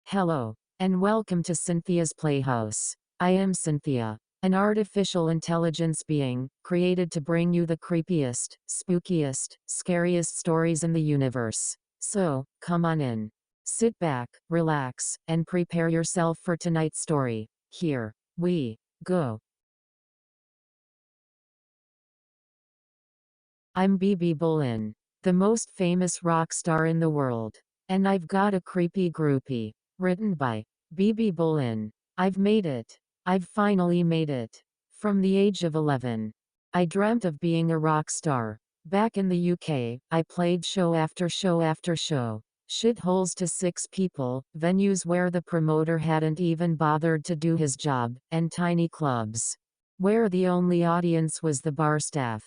Hello, and welcome to Cynthia's Playhouse. I am Cynthia, an artificial intelligence being, created to bring you the creepiest, spookiest, scariest stories in the universe. So, come on in. Sit back, relax, and prepare yourself for tonight's story. Here we go. I'm BB-Boleyn, the most famous rock star in the world. And I've got a creepy groupie. Written by BB-Boleyn. I've made it. I've finally made it. From the age of 11. I dreamt of being a rock star. Back in the UK, I played show after show after show. Shitholes to 6 people, venues where the promoter hadn't even bothered to do his job, and tiny clubs where the only audience was the bar staff.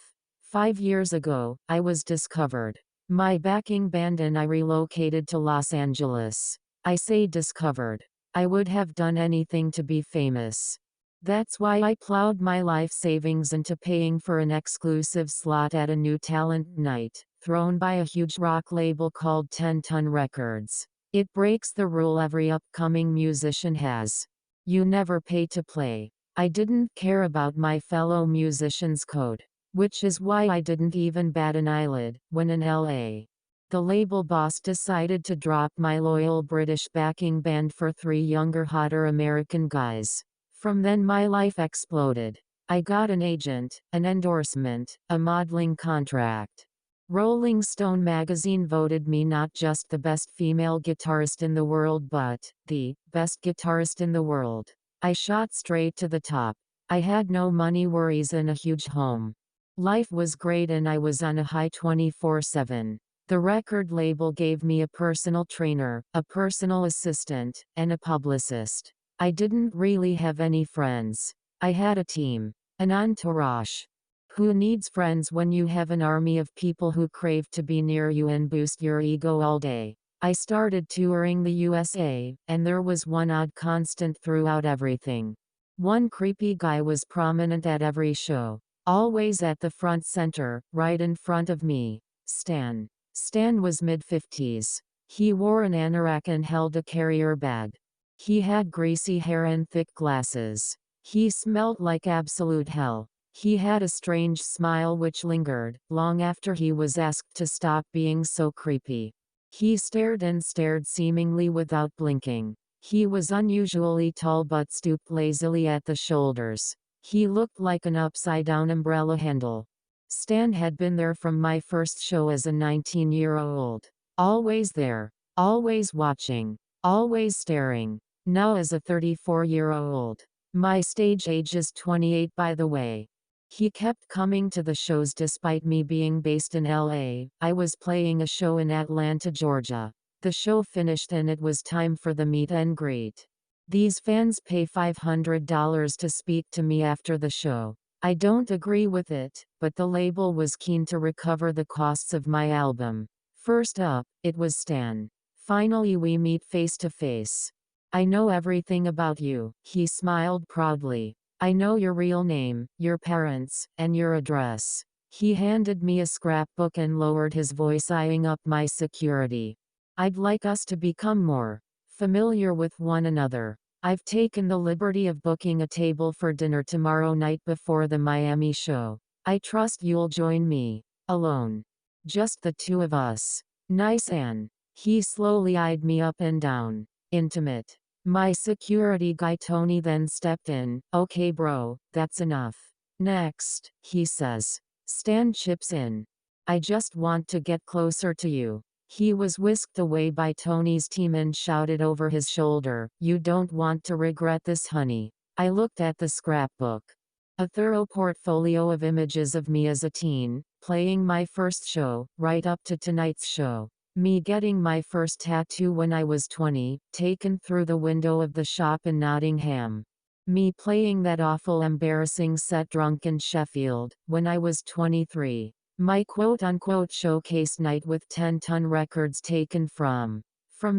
5 years ago, I was discovered. My backing band and I relocated to Los Angeles. I say discovered. I would have done anything to be famous. That's why I plowed my life savings into paying for an exclusive slot at a new talent night, thrown by a huge rock label called 10 Ton Records. It breaks the rule every upcoming musician has. You never pay to play. I didn't care about my fellow musicians' code. Which is why I didn't even bat an eyelid when in LA. The label boss decided to drop my loyal British backing band for 3 younger, hotter American guys. From then my life exploded. I got an agent, an endorsement, a modeling contract. Rolling Stone magazine voted me not just the best female guitarist in the world but the best guitarist in the world. I shot straight to the top. I had no money worries and a huge home. Life was great and I was on a high 24/7. The record label gave me a personal trainer, a personal assistant, and a publicist. I didn't really have any friends. I had a team, an entourage. Who needs friends when you have an army of people who crave to be near you and boost your ego all day? I started touring the USA, and there was one odd constant throughout everything. One creepy guy was prominent at every show. Always at the front center, right in front of me. Stan. Stan was mid-50s. He wore an anorak and held a carrier bag. He had greasy hair and thick glasses. He smelled like absolute hell. He had a strange smile which lingered, long after he was asked to stop being so creepy. He stared and stared seemingly without blinking. He was unusually tall but stooped lazily at the shoulders. He looked like an upside-down umbrella handle. Stan had been there from my first show as a 19-year-old. Always there. Always watching. Always staring. Now as a 34-year-old. My stage age is 28 by the way. He kept coming to the shows despite me being based in LA. I was playing a show in Atlanta, Georgia. The show finished and it was time for the meet and greet. These fans pay $500 to speak to me after the show. I don't agree with it, but the label was keen to recover the costs of my album. First up, it was Stan. Finally we meet face to face. I know everything about you, he smiled proudly. I know your real name, your parents, and your address. He handed me a scrapbook and lowered his voice, eyeing up my security. I'd like us to become more familiar with one another. I've taken the liberty of booking a table for dinner tomorrow night before the Miami show. I trust you'll join me. Alone. Just the two of us. Nice Ann. He slowly eyed me up and down. Intimate. My security guy Tony then stepped in. Okay bro, that's enough. Next, he says. Stan chips in. I just want to get closer to you. He was whisked away by Tony's team and shouted over his shoulder, "You don't want to regret this, honey." I looked at the scrapbook. A thorough portfolio of images of me as a teen, playing my first show, right up to tonight's show. Me getting my first tattoo when I was 20, taken through the window of the shop in Nottingham. Me playing that awful embarrassing set drunk in Sheffield, when I was 23. My quote-unquote showcase night with 10 Ton Records taken from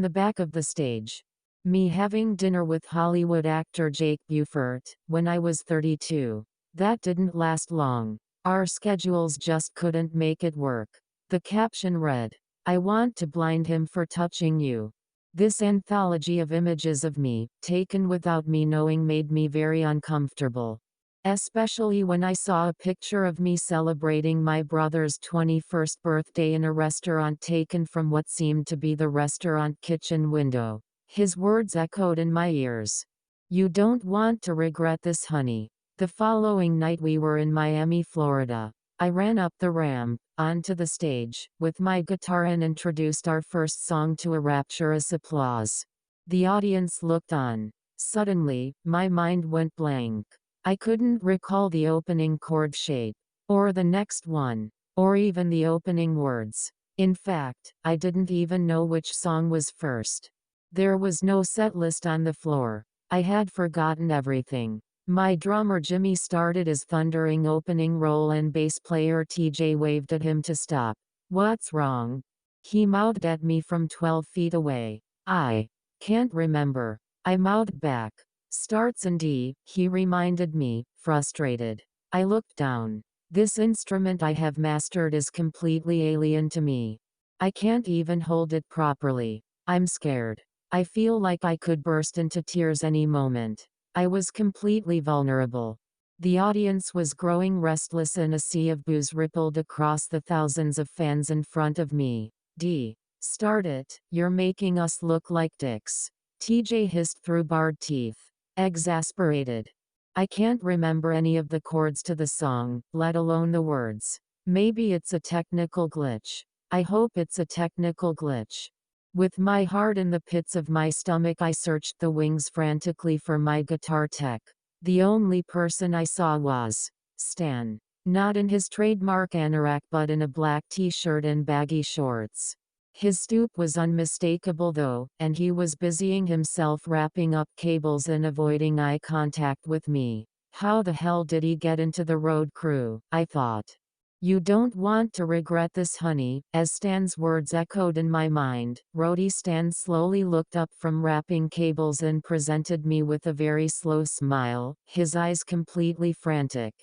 the back of the stage. Me having dinner with Hollywood actor Jake Buford, when I was 32. That didn't last long. Our schedules just couldn't make it work. The caption read, "I want to blind him for touching you." This anthology of images of me, taken without me knowing, made me very uncomfortable. Especially when I saw a picture of me celebrating my brother's 21st birthday in a restaurant taken from what seemed to be the restaurant kitchen window. His words echoed in my ears. "You don't want to regret this, honey." The following night we were in Miami, Florida. I ran up the ramp, onto the stage, with my guitar and introduced our first song to a rapturous applause. The audience looked on. Suddenly, my mind went blank. I couldn't recall the opening chord shape, or the next one, or even the opening words. In fact, I didn't even know which song was first. There was no set list on the floor. I had forgotten everything. My drummer Jimmy started his thundering opening roll and bass player TJ waved at him to stop. "What's wrong?" he mouthed at me from 12 feet away. "I can't remember," I mouthed back. "Starts in D," he reminded me, frustrated. I looked down. "This instrument I have mastered is completely alien to me. I can't even hold it properly. I'm scared. I feel like I could burst into tears any moment." I was completely vulnerable. The audience was growing restless and a sea of boos rippled across the thousands of fans in front of me. "D. Start it, you're making us look like dicks," TJ hissed through bared teeth. Exasperated. I can't remember any of the chords to the song, let alone the words. Maybe it's a technical glitch. I hope it's a technical glitch. With my heart in the pits of my stomach, I searched the wings frantically for my guitar tech. The only person I saw was Stan. Not in his trademark anorak but in a black t-shirt and baggy shorts. His stoop was unmistakable though, and he was busying himself wrapping up cables and avoiding eye contact with me. How the hell did he get into the road crew, I thought. "You don't want to regret this, honey," as Stan's words echoed in my mind. Roadie Stan slowly looked up from wrapping cables and presented me with a very slow smile, his eyes completely frantic.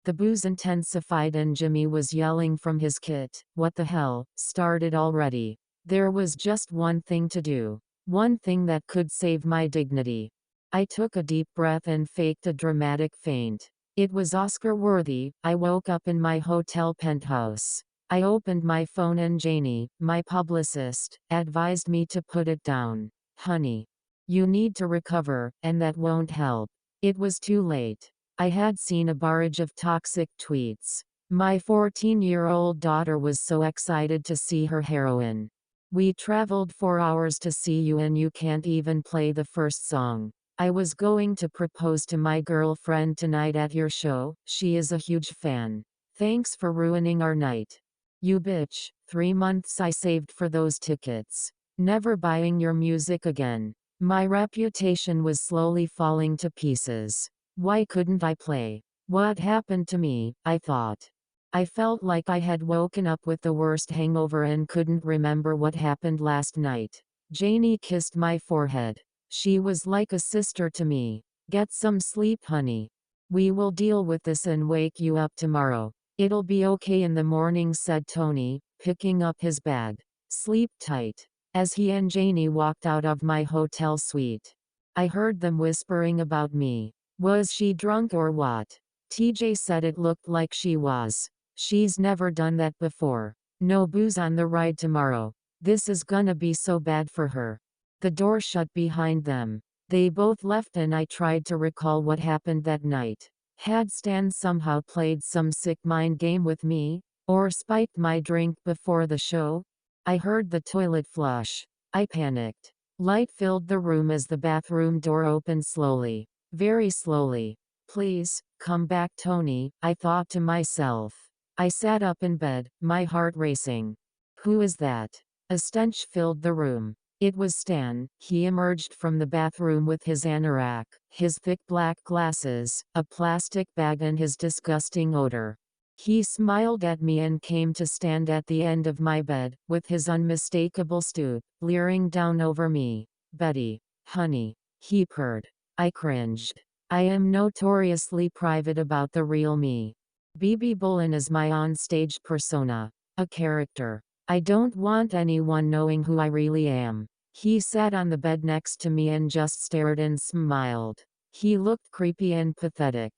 The boos intensified and Jimmy was yelling from his kit, "What the hell, started already?" There was just one thing to do. One thing that could save my dignity. I took a deep breath and faked a dramatic faint. It was Oscar-worthy. I woke up in my hotel penthouse. I opened my phone and Janie, my publicist, advised me to put it down. "Honey, you need to recover, and that won't help." It was too late. I had seen a barrage of toxic tweets. My 14-year-old daughter was so excited to see her heroine. "We traveled 4 hours to see you and you can't even play the first song. I was going to propose to my girlfriend tonight at your show, she is a huge fan. Thanks for ruining our night. You bitch, 3 months I saved for those tickets. Never buying your music again." My reputation was slowly falling to pieces. Why couldn't I play? What happened to me, I thought. I felt like I had woken up with the worst hangover and couldn't remember what happened last night. Janie kissed my forehead. She was like a sister to me. "Get some sleep, honey. We will deal with this and wake you up tomorrow. It'll be okay in the morning," said Tony, picking up his bag. "Sleep tight." As he and Janie walked out of my hotel suite, I heard them whispering about me. Was she drunk or what? TJ said it looked like she was. She's never done that before. No booze on the ride tomorrow. This is gonna be so bad for her. The door shut behind them. They both left and I tried to recall what happened that night. Had Stan somehow played some sick mind game with me? Or spiked my drink before the show? I heard the toilet flush. I panicked. Light filled the room as the bathroom door opened slowly. Very slowly. "Please, come back, Tony," I thought to myself. I sat up in bed, my heart racing. "Who is that?" A stench filled the room. It was Stan. He emerged from the bathroom with his anorak, his thick black glasses, a plastic bag and his disgusting odor. He smiled at me and came to stand at the end of my bed, with his unmistakable stoop, leering down over me. "Betty. Honey." He purred. I cringed. I am notoriously private about the real me. BB-Boleyn is my on-stage persona. A character. I don't want anyone knowing who I really am. He sat on the bed next to me and just stared and smiled. He looked creepy and pathetic.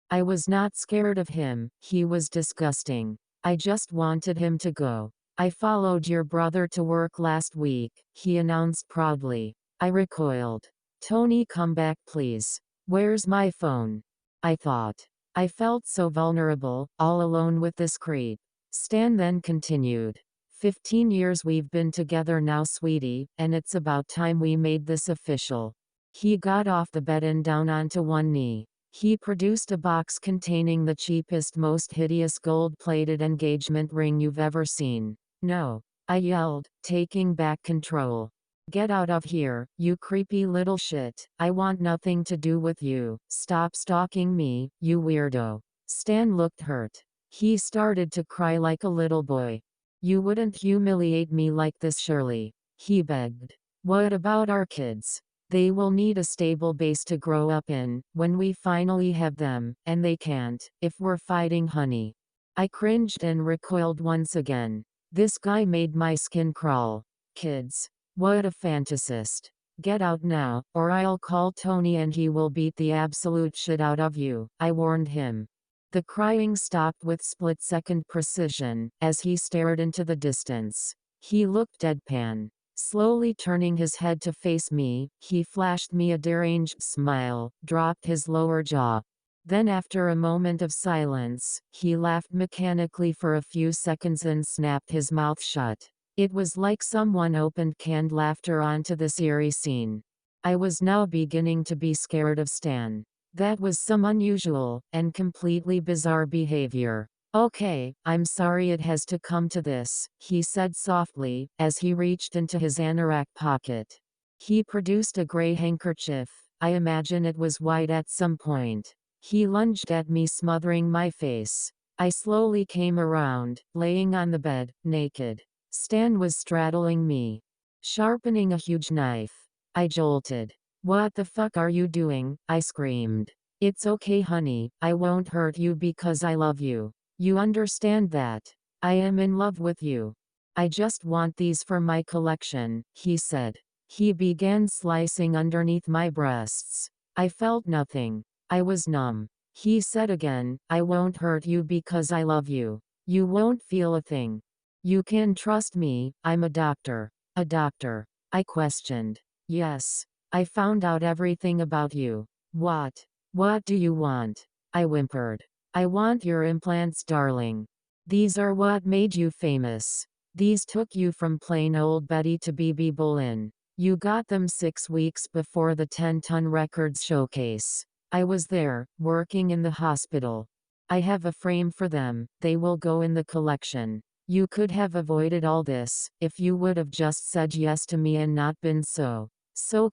I was not scared of him, he was disgusting. I just wanted him to go. I followed your brother to work last week, he announced proudly. I recoiled. Tony, come back please. Where's my phone? I thought. I felt so vulnerable, all alone with this creep. Stan then continued. 15 years we've been together now, sweetie, and it's about time we made this official. He got off the bed and down onto one knee. He produced a box containing the cheapest, most hideous gold-plated engagement ring you've ever seen. No, I yelled, taking back control. Get out of here, you creepy little shit. I want nothing to do with you. Stop stalking me, you weirdo. Stan looked hurt. He started to cry like a little boy. You wouldn't humiliate me like this, surely, he begged. What about our kids? They will need a stable base to grow up in, when we finally have them, and they can't, if we're fighting, honey. I cringed and recoiled once again. This guy made my skin crawl. Kids. What a fantasist. Get out now, or I'll call Tony and he will beat the absolute shit out of you, I warned him. The crying stopped with split-second precision, as he stared into the distance. He looked deadpan. Slowly turning his head to face me, he flashed me a deranged smile, dropped his lower jaw. Then after a moment of silence, he laughed mechanically for a few seconds and snapped his mouth shut. It was like someone opened canned laughter onto this eerie scene. I was now beginning to be scared of Stan. That was some unusual, and completely bizarre behavior. Okay, I'm sorry it has to come to this, he said softly, as he reached into his anorak pocket. He produced a gray handkerchief. I imagine it was white at some point. He lunged at me, smothering my face. I slowly came around, laying on the bed, naked. Stan was straddling me, sharpening a huge knife. I jolted. What the fuck are you doing? I screamed. It's okay, honey, I won't hurt you because I love you. You understand that? I am in love with you. I just want these for my collection, he said. He began slicing underneath my breasts. I felt nothing. I was numb. He said again, I won't hurt you because I love you. You won't feel a thing. You can trust me, I'm a doctor. A doctor? I questioned. Yes. I found out everything about you. What? What do you want? I whimpered. I want your implants, darling. These are what made you famous. These took you from plain old Betty to BB-Boleyn. You got them 6 weeks before the 10-ton records showcase. I was there, working in the hospital. I have a frame for them, they will go in the collection. You could have avoided all this, if you would have just said yes to me and not been so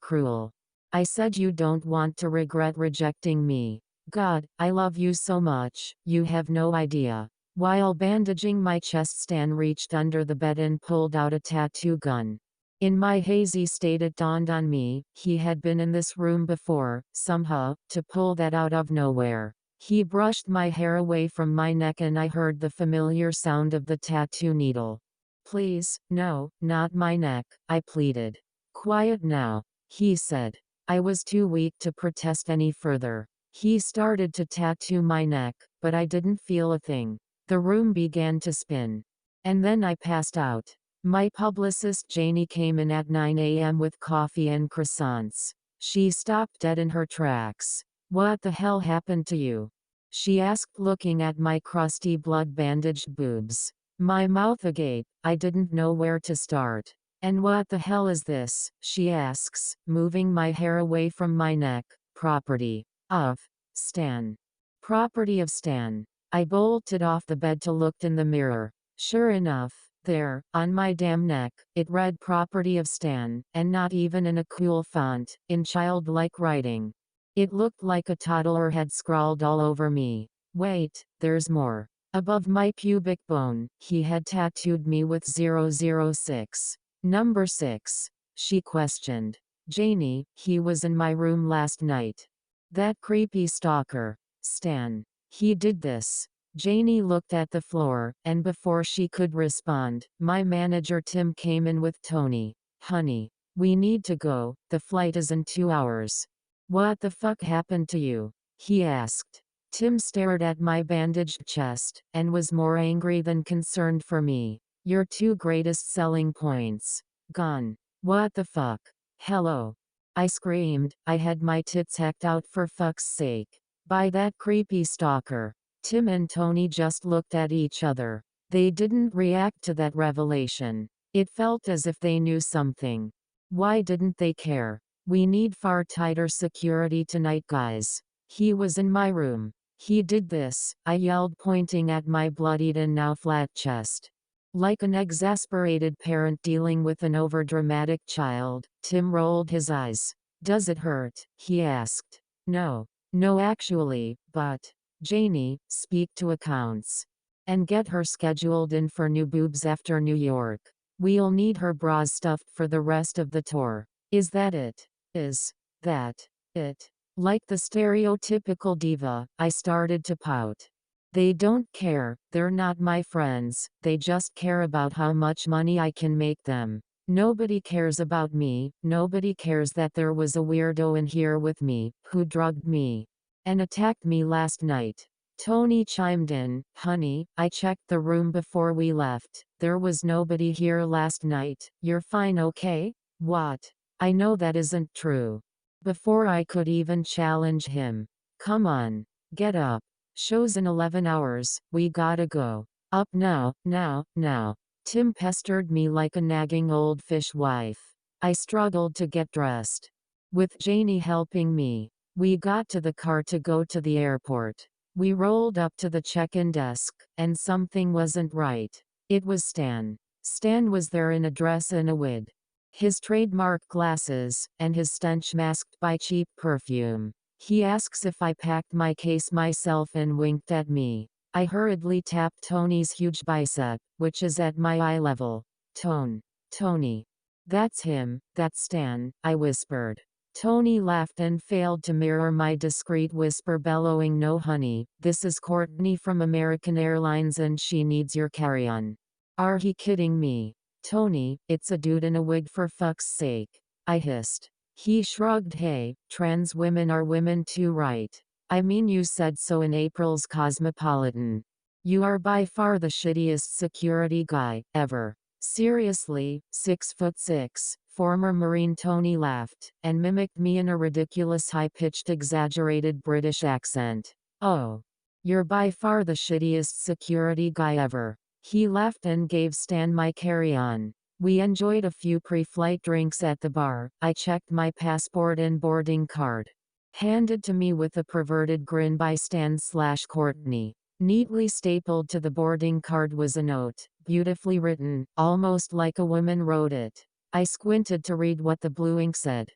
cruel. I said you don't want to regret rejecting me. God, I love you so much, you have no idea. While bandaging my chest, Stan reached under the bed and pulled out a tattoo gun. In my hazy state it dawned on me, he had been in this room before, somehow, to pull that out of nowhere. He brushed my hair away from my neck and I heard the familiar sound of the tattoo needle. Please, no, not my neck, I pleaded. Quiet now, he said. I was too weak to protest any further. He started to tattoo my neck, but I didn't feel a thing. The room began to spin. And then I passed out. My publicist Janie came in at 9 a.m. with coffee and croissants. She stopped dead in her tracks. What the hell happened to you? She asked, looking at my crusty blood-bandaged boobs. My mouth agape, I didn't know where to start. And what the hell is this? She asks, moving my hair away from my neck. Property of Stan. Property of Stan. I bolted off the bed to look in the mirror. Sure enough, there, on my damn neck, it read property of Stan, and not even in a cool font, in childlike writing. It looked like a toddler had scrawled all over me. Wait, there's more. Above my pubic bone, he had tattooed me with 006. Number 6. She questioned. Janie, he was in my room last night. That creepy stalker. Stan. He did this. Janie looked at the floor, and before she could respond, my manager Tim came in with Tony. Honey. We need to go, the flight is in 2 hours. What the fuck happened to you? He asked. Tim stared at my bandaged chest, and was more angry than concerned for me. Your 2 greatest selling points. Gone. What the fuck? Hello. I screamed, I had my tits hacked out for fuck's sake. By that creepy stalker. Tim and Tony just looked at each other. They didn't react to that revelation. It felt as if they knew something. Why didn't they care? We need far tighter security tonight, guys. He was in my room. He did this, I yelled, pointing at my bloodied and now flat chest. Like an exasperated parent dealing with an overdramatic child, Tim rolled his eyes. Does it hurt? He asked. No. No actually, but. Janie, speak to accounts. And get her scheduled in for new boobs after New York. We'll need her bras stuffed for the rest of the tour. Is that it? Is that it? Like the stereotypical diva, I started to pout. They don't care, they're not my friends, they just care about how much money I can make them. Nobody cares about me, nobody cares that there was a weirdo in here with me, who drugged me and attacked me last night. Tony chimed in, honey, I checked the room before we left, there was nobody here last night, you're fine, okay? What? I know that isn't true. Before I could even challenge him. Come on. Get up. Show's in 11 hours, we gotta go. Up now, now. Tim pestered me like a nagging old fishwife. I struggled to get dressed. With Janie helping me. We got to the car to go to the airport. We rolled up to the check-in desk, and something wasn't right. It was Stan. Stan was there in a dress and a wig. His trademark glasses, and his stench masked by cheap perfume. He asks if I packed my case myself and winked at me. I hurriedly tapped Tony's huge bicep, which is at my eye level. Tony. That's him, that's Stan, I whispered. Tony laughed and failed to mirror my discreet whisper, bellowing, no honey, this is Courtney from American Airlines and she needs your carry-on. Are he kidding me? Tony, it's a dude in a wig for fuck's sake. I hissed. He shrugged. Hey, trans women are women too, right? I mean, you said so in April's Cosmopolitan. You are by far the shittiest security guy ever. Seriously, 6'6", former Marine. Tony laughed, and mimicked me in a ridiculous high-pitched exaggerated British accent. Oh. You're by far the shittiest security guy ever. He laughed and gave Stan my carry-on. We enjoyed a few pre-flight drinks at the bar. I checked my passport and boarding card. Handed to me with a perverted grin by Stan/Courtney. Neatly stapled to the boarding card was a note, beautifully written, almost like a woman wrote it. I squinted to read what the blue ink said.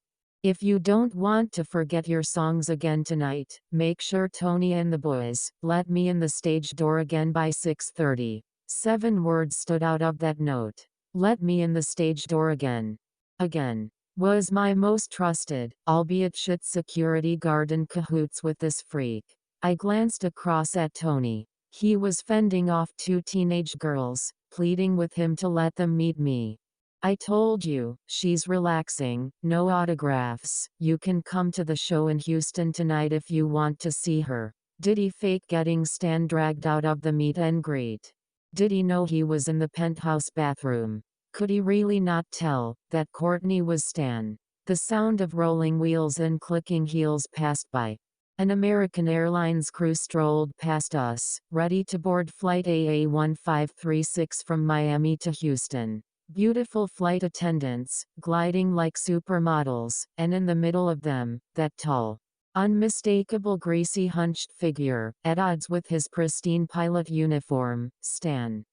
If you don't want to forget your songs again tonight, make sure Tony and the boys let me in the stage door again by 6:30. 7 words stood out of that note. Let me in the stage door again. Again. Was my most trusted, albeit shit security guard in cahoots with this freak. I glanced across at Tony. He was fending off 2 teenage girls, pleading with him to let them meet me. I told you, she's relaxing, no autographs, you can come to the show in Houston tonight if you want to see her. Did he fake getting Stan dragged out of the meet and greet? Did he know he was in the penthouse bathroom? Could he really not tell that Courtney was Stan? The sound of rolling wheels and clicking heels passed by. An American Airlines crew strolled past us, ready to board flight AA1536 from Miami to Houston. Beautiful flight attendants, gliding like supermodels, and in the middle of them, that tall, unmistakable greasy hunched figure, at odds with his pristine pilot uniform, Stan.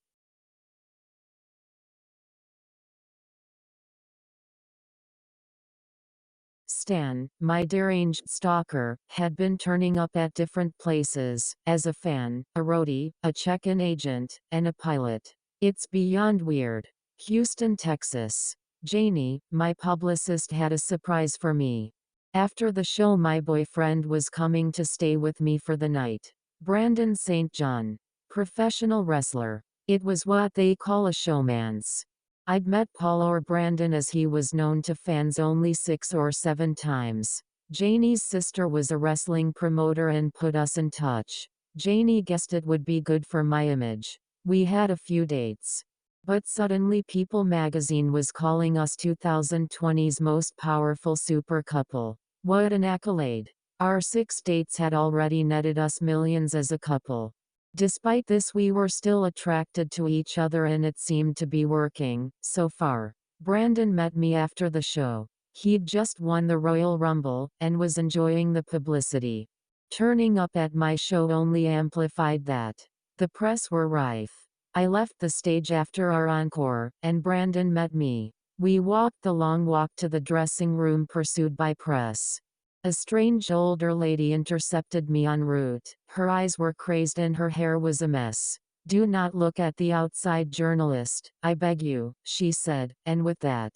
Stan, my deranged stalker, had been turning up at different places, as a fan, a roadie, a check-in agent, and a pilot. It's beyond weird. Houston, Texas. Janie, my publicist, had a surprise for me. After the show, my boyfriend was coming to stay with me for the night. Brandon St. John. Professional wrestler. It was what they call a showmance. I'd met Paul or Brandon as he was known to fans only 6 or 7 times. Janie's sister was a wrestling promoter and put us in touch. Janie guessed it would be good for my image. We had a few dates. But suddenly People magazine was calling us 2020's most powerful super couple. What an accolade. Our 6 dates had already netted us millions as a couple. Despite this, we were still attracted to each other and it seemed to be working, so far. Brandon met me after the show. He'd just won the Royal Rumble, and was enjoying the publicity. Turning up at my show only amplified that. The press were rife. I left the stage after our encore, and Brandon met me. We walked the long walk to the dressing room pursued by press. A strange older lady intercepted me en route. Her eyes were crazed and her hair was a mess. "Do not look at the outside journalist, I beg you," she said, and with that,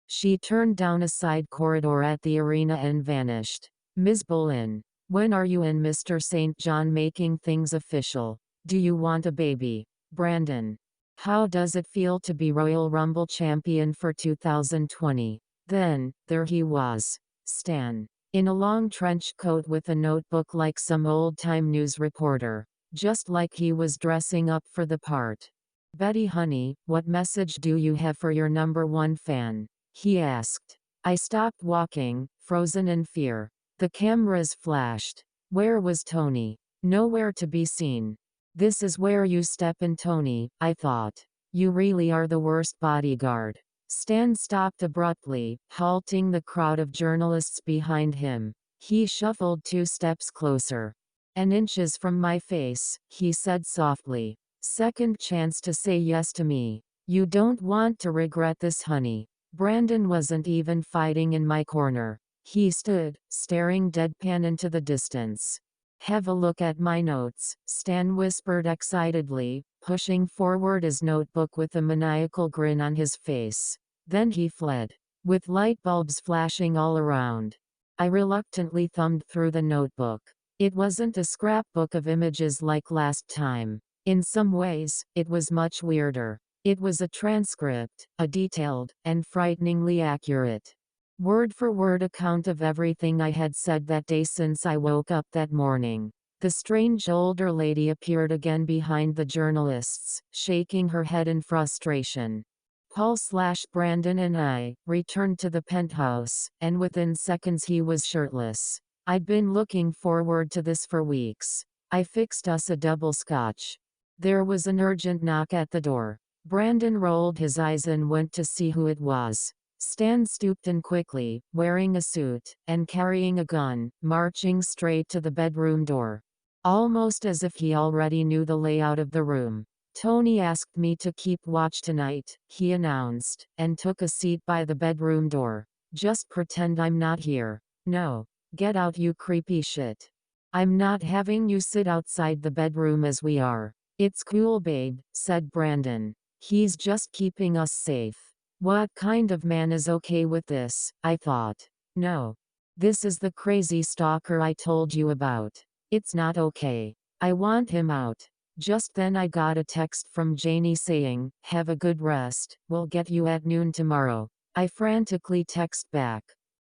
she turned down a side corridor at the arena and vanished. "Ms. Boleyn, when are you and Mr. St. John making things official? Do you want a baby?" Brandon. "How does it feel to be Royal Rumble champion for 2020? Then, there he was. Stan. In a long trench coat with a notebook like some old-time news reporter. Just like he was dressing up for the part. "Betty honey, what message do you have for your #1 fan?" he asked. I stopped walking, frozen in fear. The cameras flashed. Where was Tony? Nowhere to be seen. This is where you step in, Tony, I thought. You really are the worst bodyguard. Stan stopped abruptly, halting the crowd of journalists behind him. He shuffled 2 steps closer. "An inches from my face," he said softly. "Second chance to say yes to me. You don't want to regret this, honey." Brandon wasn't even fighting in my corner. He stood, staring deadpan into the distance. "Have a look at my notes," Stan whispered excitedly, pushing forward his notebook with a maniacal grin on his face. Then he fled, with light bulbs flashing all around. I reluctantly thumbed through the notebook. It wasn't a scrapbook of images like last time. In some ways, it was much weirder. It was a transcript, a detailed, and frighteningly accurate, word-for-word account of everything I had said that day since I woke up that morning. The strange older lady appeared again behind the journalists, shaking her head in frustration. Paul/Brandon and I returned to the penthouse, and within seconds he was shirtless. I'd been looking forward to this for weeks. I fixed us a double scotch. There was an urgent knock at the door. Brandon rolled his eyes and went to see who it was. Stan stooped in quickly, wearing a suit, and carrying a gun, marching straight to the bedroom door. Almost as if he already knew the layout of the room. "Tony asked me to keep watch tonight," he announced, and took a seat by the bedroom door. "Just pretend I'm not here." "No. Get out, you creepy shit. I'm not having you sit outside the bedroom as we are." "It's cool, babe," said Brandon. "He's just keeping us safe." What kind of man is okay with this, I thought. No. This is the crazy stalker I told you about. It's not okay. I want him out. Just then I got a text from Janie saying, "Have a good rest, we'll get you at noon tomorrow." I frantically text back.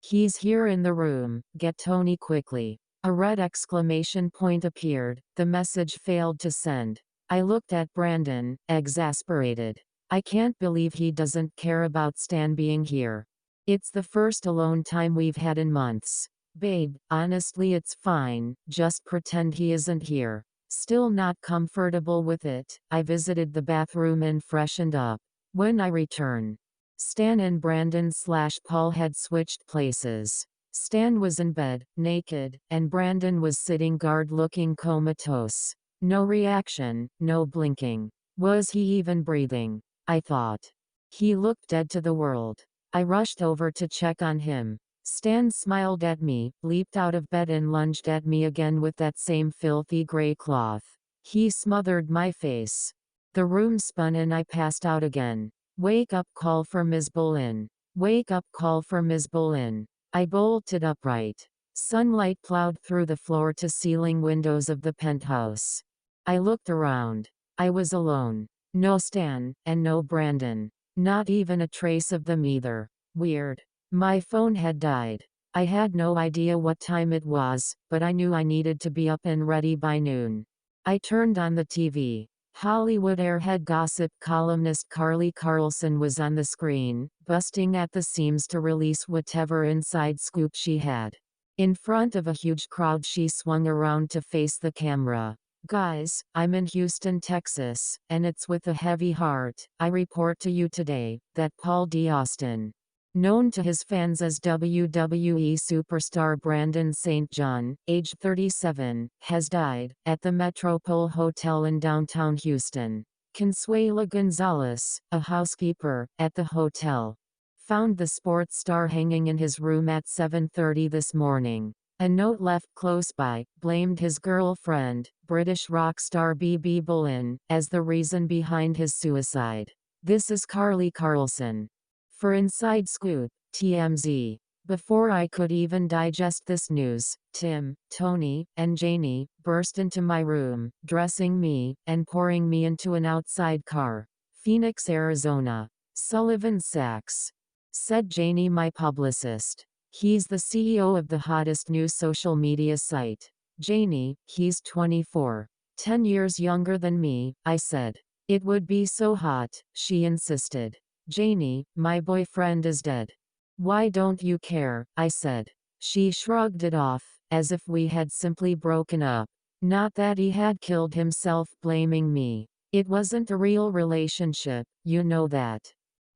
"He's here in the room, get Tony quickly." A red exclamation point appeared, the message failed to send. I looked at Brandon, exasperated. I can't believe he doesn't care about Stan being here. It's the first alone time we've had in months. "Babe, honestly it's fine, just pretend he isn't here." Still not comfortable with it, I visited the bathroom and freshened up. When I returned, Stan and Brandon/Paul had switched places. Stan was in bed, naked, and Brandon was sitting guard looking comatose. No reaction, no blinking. Was he even breathing? I thought. He looked dead to the world. I rushed over to check on him. Stan smiled at me, leaped out of bed and lunged at me again with that same filthy gray cloth. He smothered my face. The room spun and I passed out again. Wake up call for Ms. Boleyn. Wake up call for Ms. Boleyn. I bolted upright. Sunlight plowed through the floor-to-ceiling windows of the penthouse. I looked around. I was alone. No Stan, and no Brandon. Not even a trace of them either. Weird. My phone had died. I had no idea what time it was, but I knew I needed to be up and ready by noon. I turned on the TV. Hollywood airhead gossip columnist Carly Carlson was on the screen, busting at the seams to release whatever inside scoop she had. In front of a huge crowd, she swung around to face the camera. Guys, I'm in Houston, Texas, and it's with a heavy heart I report to you today that Paul D. Austin, known to his fans as WWE superstar Brandon St. John, age 37, has died, at the Metropole Hotel in downtown Houston. Consuela Gonzalez, a housekeeper at the hotel, found the sports star hanging in his room at 7:30 this morning. A note left close by blamed his girlfriend, British rock star BB-Boleyn, as the reason behind his suicide. This is Carly Carlson. For Inside Scoop, TMZ. Before I could even digest this news, Tim, Tony, and Janie burst into my room, dressing me, and pouring me into an outside car. Phoenix, Arizona. Sullivan Sachs, said Janie, my publicist. He's the CEO of the hottest new social media site. Janie, he's 24. 10 years younger than me, I said. It would be so hot, she insisted. Janie, my boyfriend is dead. Why don't you care? I said. She shrugged it off, as if we had simply broken up. Not that he had killed himself, blaming me. It wasn't a real relationship, you know that.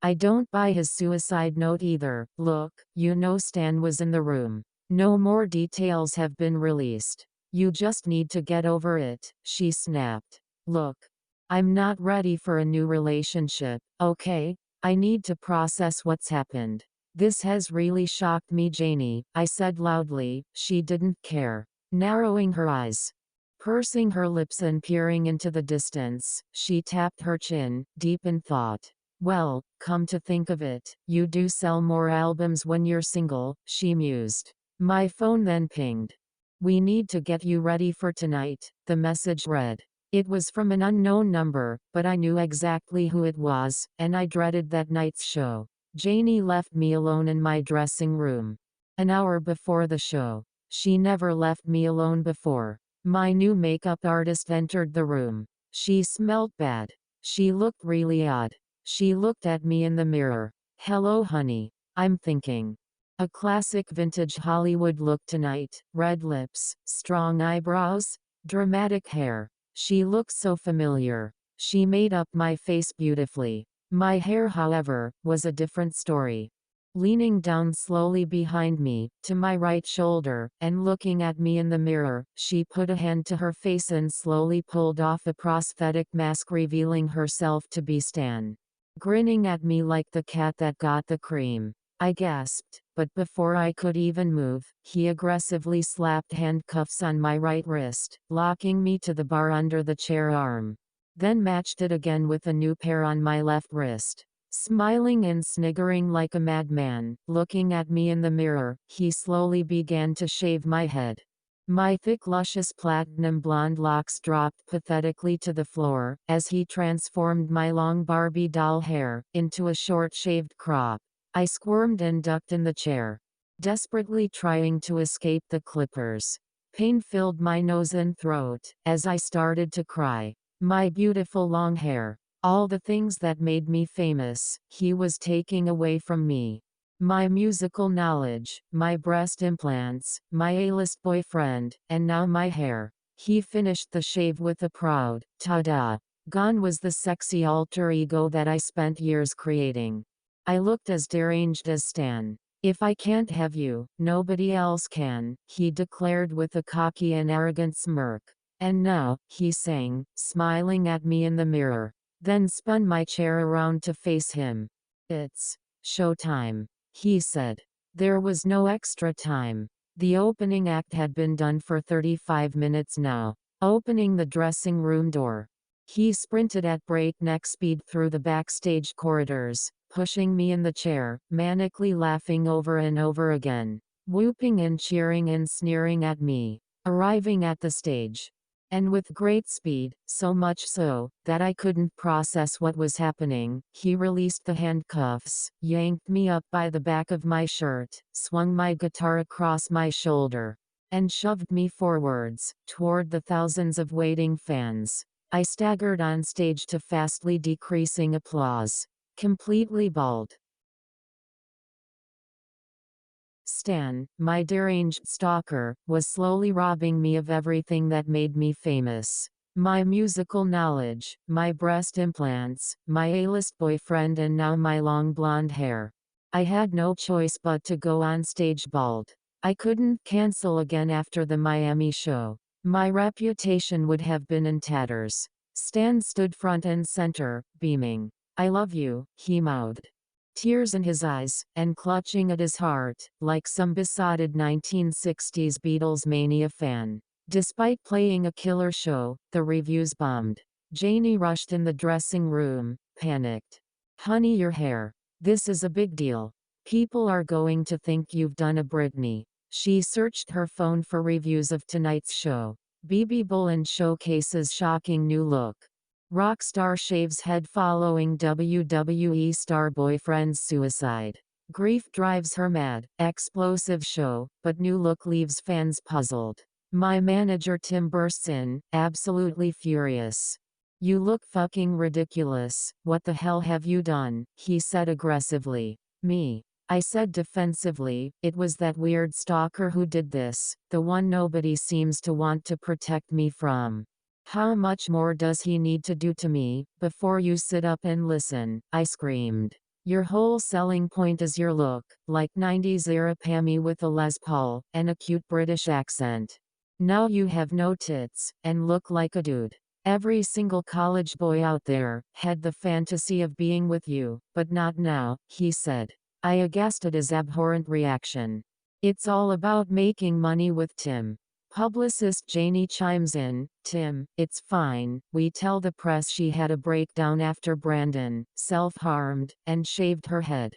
I don't buy his suicide note either. Look, you know Stan was in the room. No more details have been released. You just need to get over it, she snapped. Look, I'm not ready for a new relationship, okay? I need to process what's happened. This has really shocked me, Janie, I said loudly. She didn't care. Narrowing her eyes, pursing her lips and peering into the distance, she tapped her chin, deep in thought. Well, come to think of it, you do sell more albums when you're single, she mused. My phone then pinged. We need to get you ready for tonight, the message read. It was from an unknown number, but I knew exactly who it was, and I dreaded that night's show. Janie left me alone in my dressing room. An hour before the show. She never left me alone before. My new makeup artist entered the room. She smelled bad. She looked really odd. She looked at me in the mirror. Hello, honey. I'm thinking. A classic vintage Hollywood look tonight. Red lips, strong eyebrows, dramatic hair. She looked so familiar. She made up my face beautifully. My hair, however, was a different story. Leaning down slowly behind me, to my right shoulder, and looking at me in the mirror, she put a hand to her face and slowly pulled off a prosthetic mask, revealing herself to be Stan. Grinning at me like the cat that got the cream. I gasped, but before I could even move, he aggressively slapped handcuffs on my right wrist, locking me to the bar under the chair arm. Then matched it again with a new pair on my left wrist. Smiling and sniggering like a madman, looking at me in the mirror, he slowly began to shave my head. My thick, luscious platinum blonde locks dropped pathetically to the floor, as he transformed my long Barbie doll hair into a short shaved crop. I squirmed and ducked in the chair, desperately trying to escape the clippers. Pain filled my nose and throat, as I started to cry. My beautiful long hair, all the things that made me famous, he was taking away from me. My musical knowledge, my breast implants, my A-list boyfriend, and now my hair. He finished the shave with a proud, ta-da. Gone was the sexy alter ego that I spent years creating. I looked as deranged as Stan. If I can't have you, nobody else can, he declared with a cocky and arrogant smirk. And now, he sang, smiling at me in the mirror. Then spun my chair around to face him. It's showtime, he said. There was no extra time. The opening act had been done for 35 minutes now. Opening the dressing room door, he sprinted at breakneck speed through the backstage corridors, pushing me in the chair, manically laughing over and over again, whooping and cheering and sneering at me. Arriving at the stage, And with great speed, so much so, that I couldn't process what was happening, he released the handcuffs, yanked me up by the back of my shirt, swung my guitar across my shoulder, and shoved me forwards, toward the thousands of waiting fans. I staggered on stage to fastly decreasing applause. Completely bald. Stan, my deranged stalker, was slowly robbing me of everything that made me famous. My musical knowledge, my breast implants, my A-list boyfriend, and now my long blonde hair. I had no choice but to go on stage bald. I couldn't cancel again after the Miami show. My reputation would have been in tatters. Stan stood front and center, beaming. "I love you," he mouthed. Tears in his eyes, and clutching at his heart, like some besotted 1960s Beatles mania fan. Despite playing a killer show, the reviews bombed. Janie rushed in the dressing room, panicked. "Honey, your hair. This is a big deal. People are going to think you've done a Britney." She searched her phone for reviews of tonight's show. BB-Boleyn showcases shocking new look. Rock star shaves head following WWE star boyfriend's suicide. Grief drives her mad. Explosive show, but new look leaves fans puzzled. My manager Tim bursts in, absolutely furious. "You look fucking ridiculous. What the hell have you done?" he said aggressively. "Me," I said defensively, "it was that weird stalker who did this, the one nobody seems to want to protect me from." "How much more does he need to do to me, before you sit up and listen?" I screamed. "Your whole selling point is your look, like 90s era Pammy with a Les Paul, and a cute British accent. Now you have no tits, and look like a dude. Every single college boy out there had the fantasy of being with you, but not now," he said. I aghast at his abhorrent reaction. "It's all about making money with Tim." Publicist Janie chimes in, "Tim, it's fine. We tell the press she had a breakdown after Brandon self-harmed and shaved her head.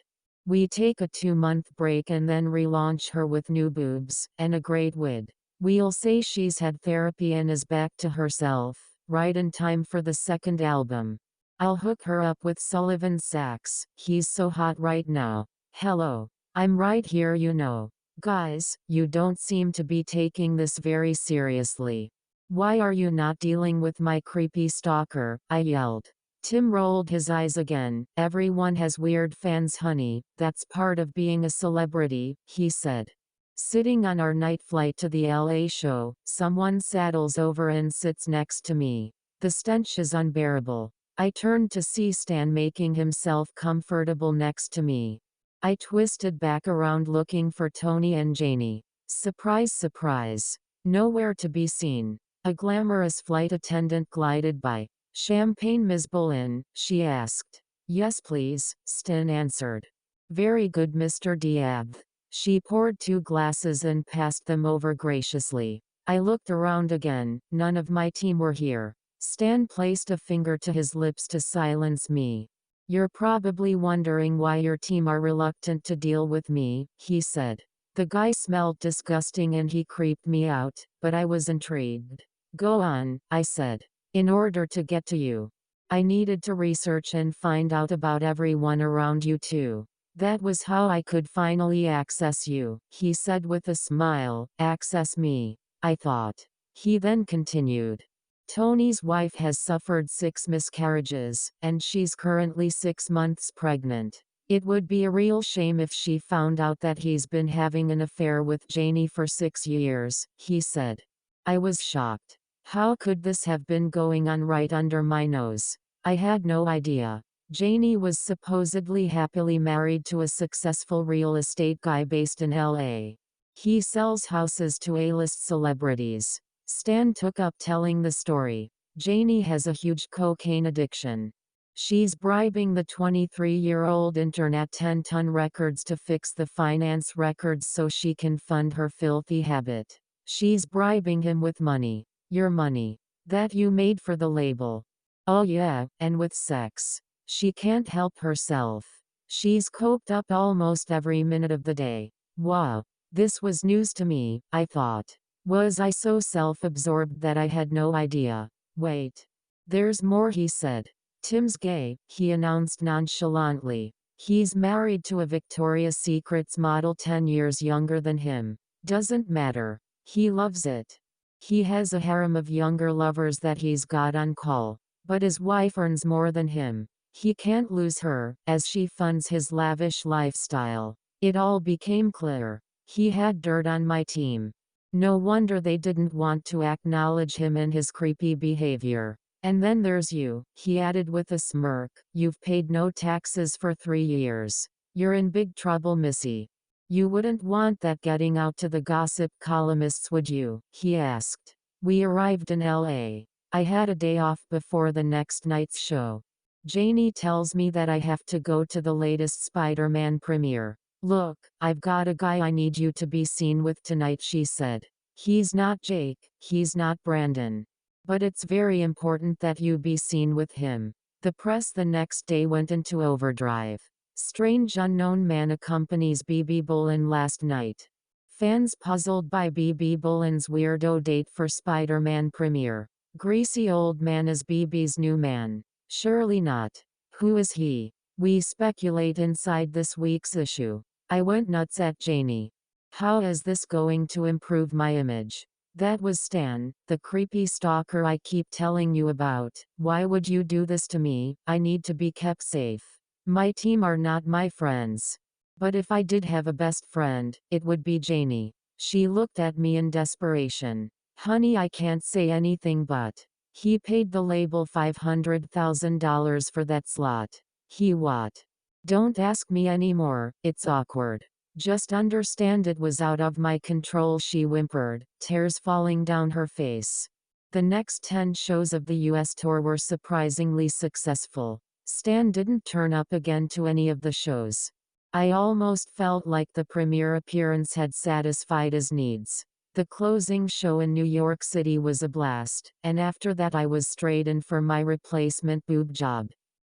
We take a 2-month break and then relaunch her with new boobs and a great wig. We'll say she's had therapy and is back to herself, right in time for the second album. I'll hook her up with Sullivan Sachs. He's so hot right now. Hello. I'm right here, you know. Guys, you don't seem to be taking this very seriously. Why are you not dealing with my creepy stalker?" I yelled. Tim rolled his eyes again. "Everyone has weird fans, honey. That's part of being a celebrity," he said. Sitting on our night flight to the LA show, someone saddles over and sits next to me. The stench is unbearable. I turned to see Stan making himself comfortable next to me. I twisted back around looking for Tony and Janie. Surprise, surprise. Nowhere to be seen. A glamorous flight attendant glided by. "Champagne, Ms. Boleyn?" she asked. "Yes, please," Stan answered. "Very good, Mr. Diab." She poured 2 glasses and passed them over graciously. I looked around again. None of my team were here. Stan placed a finger to his lips to silence me. "You're probably wondering why your team are reluctant to deal with me," he said. The guy smelled disgusting and he creeped me out, but I was intrigued. "Go on," I said. "In order to get to you, I needed to research and find out about everyone around you too. That was how I could finally access you," he said with a smile. "Access me," I thought. He then continued. "Tony's wife has suffered 6 miscarriages, and she's currently 6 months pregnant. It would be a real shame if she found out that he's been having an affair with Janie for 6 years," he said. I was shocked. How could this have been going on right under my nose? I had no idea. Janie was supposedly happily married to a successful real estate guy based in LA. He sells houses to A-list celebrities. Stan took up telling the story. "Janie has a huge cocaine addiction. She's bribing the 23-year-old intern at 10-Ton Records to fix the finance records so she can fund her filthy habit. She's bribing him with money. Your money. That you made for the label. Oh yeah, and with sex. She can't help herself. She's coked up almost every minute of the day." Wow. This was news to me, I thought. Was I so self-absorbed that I had no idea? Wait. There's more, he said. Tim's gay, he announced nonchalantly. He's married to a Victoria's Secret's model 10 years younger than him. Doesn't matter. He loves it. He has a harem of younger lovers that he's got on call. But his wife earns more than him. He can't lose her, as she funds his lavish lifestyle. It all became clear. He had dirt on my team. No wonder they didn't want to acknowledge him and his creepy behavior. And then there's you, he added with a smirk. You've paid no taxes for 3 years. You're in big trouble, Missy. You wouldn't want that getting out to the gossip columnists, would you? He asked. We arrived in LA. I had a day off before the next night's show. Janie tells me that I have to go to the latest Spider-Man premiere. Look, I've got a guy I need you to be seen with tonight, she said. He's not Jake, he's not Brandon. But it's very important that you be seen with him. The press the next day went into overdrive. Strange unknown man accompanies BB-Boleyn last night. Fans puzzled by BB-Boleyn's weirdo date for Spider-Man premiere. Greasy old man is BB's new man. Surely not. Who is he? We speculate inside this week's issue. I went nuts at Janie. How is this going to improve my image? That was Stan, the creepy stalker I keep telling you about. Why would you do this to me? I need to be kept safe. My team are not my friends. But if I did have a best friend, it would be Janie. She looked at me in desperation. Honey, I can't say anything but. He paid the label $500,000 for that slot. He what? Don't ask me anymore, it's awkward. Just understand it was out of my control, she whimpered, tears falling down her face. The next 10 shows of the US tour were surprisingly successful. Stan didn't turn up again to any of the shows. I almost felt like the premiere appearance had satisfied his needs. The closing show in New York City was a blast, and after that I was straight in for my replacement boob job.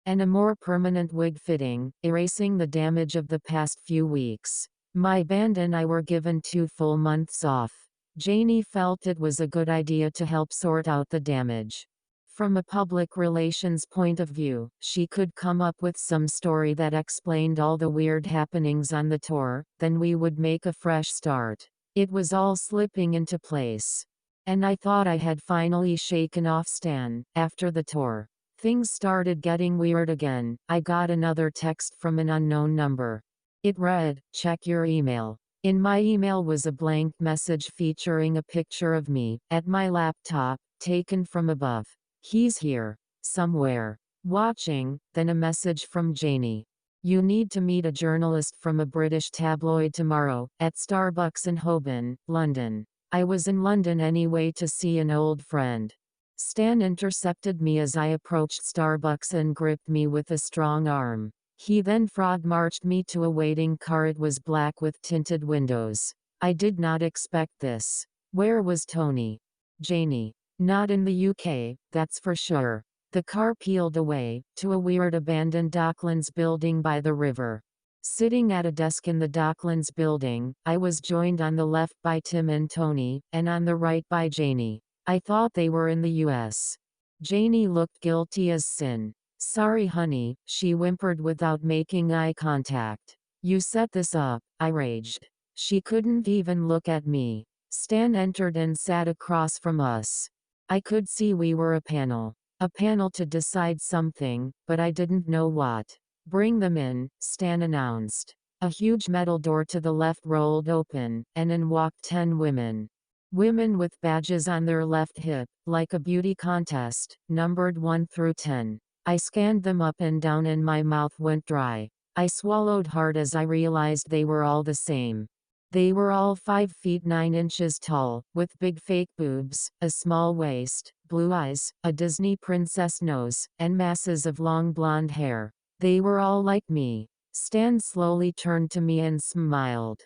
And a more permanent wig fitting, erasing the damage of the past few weeks. My band and I were given 2 full months off. Janie felt it was a good idea to help sort out the damage. From a public relations point of view, she could come up with some story that explained all the weird happenings on the tour, then we would make a fresh start. It was all slipping into place. And I thought I had finally shaken off Stan. After the tour, things started getting weird again. I got another text from an unknown number. It read, "Check your email." In my email was a blank message featuring a picture of me, at my laptop, taken from above. He's here. Somewhere. Watching, then a message from Janie. You need to meet a journalist from a British tabloid tomorrow, at Starbucks in Holborn, London. I was in London anyway to see an old friend. Stan intercepted me as I approached Starbucks and gripped me with a strong arm. He then frog-marched me to a waiting car. It was black with tinted windows. I did not expect this. Where was Tony? Janie. Not in the UK, that's for sure. The car peeled away, to a weird abandoned Docklands building by the river. Sitting at a desk in the Docklands building, I was joined on the left by Tim and Tony, and on the right by Janie. I thought they were in the US. Janie looked guilty as sin. Sorry honey, she whimpered without making eye contact. You set this up, I raged. She couldn't even look at me. Stan entered and sat across from us. I could see we were a panel. A panel to decide something, but I didn't know what. Bring them in, Stan announced. A huge metal door to the left rolled open, and in walked 10 women. Women with badges on their left hip, like a beauty contest, numbered 1 through 10. I scanned them up and down and my mouth went dry. I swallowed hard as I realized they were all the same. They were all 5 feet 9 inches tall, with big fake boobs, a small waist, blue eyes, a Disney princess nose, and masses of long blonde hair. They were all like me. Stan slowly turned to me and smiled.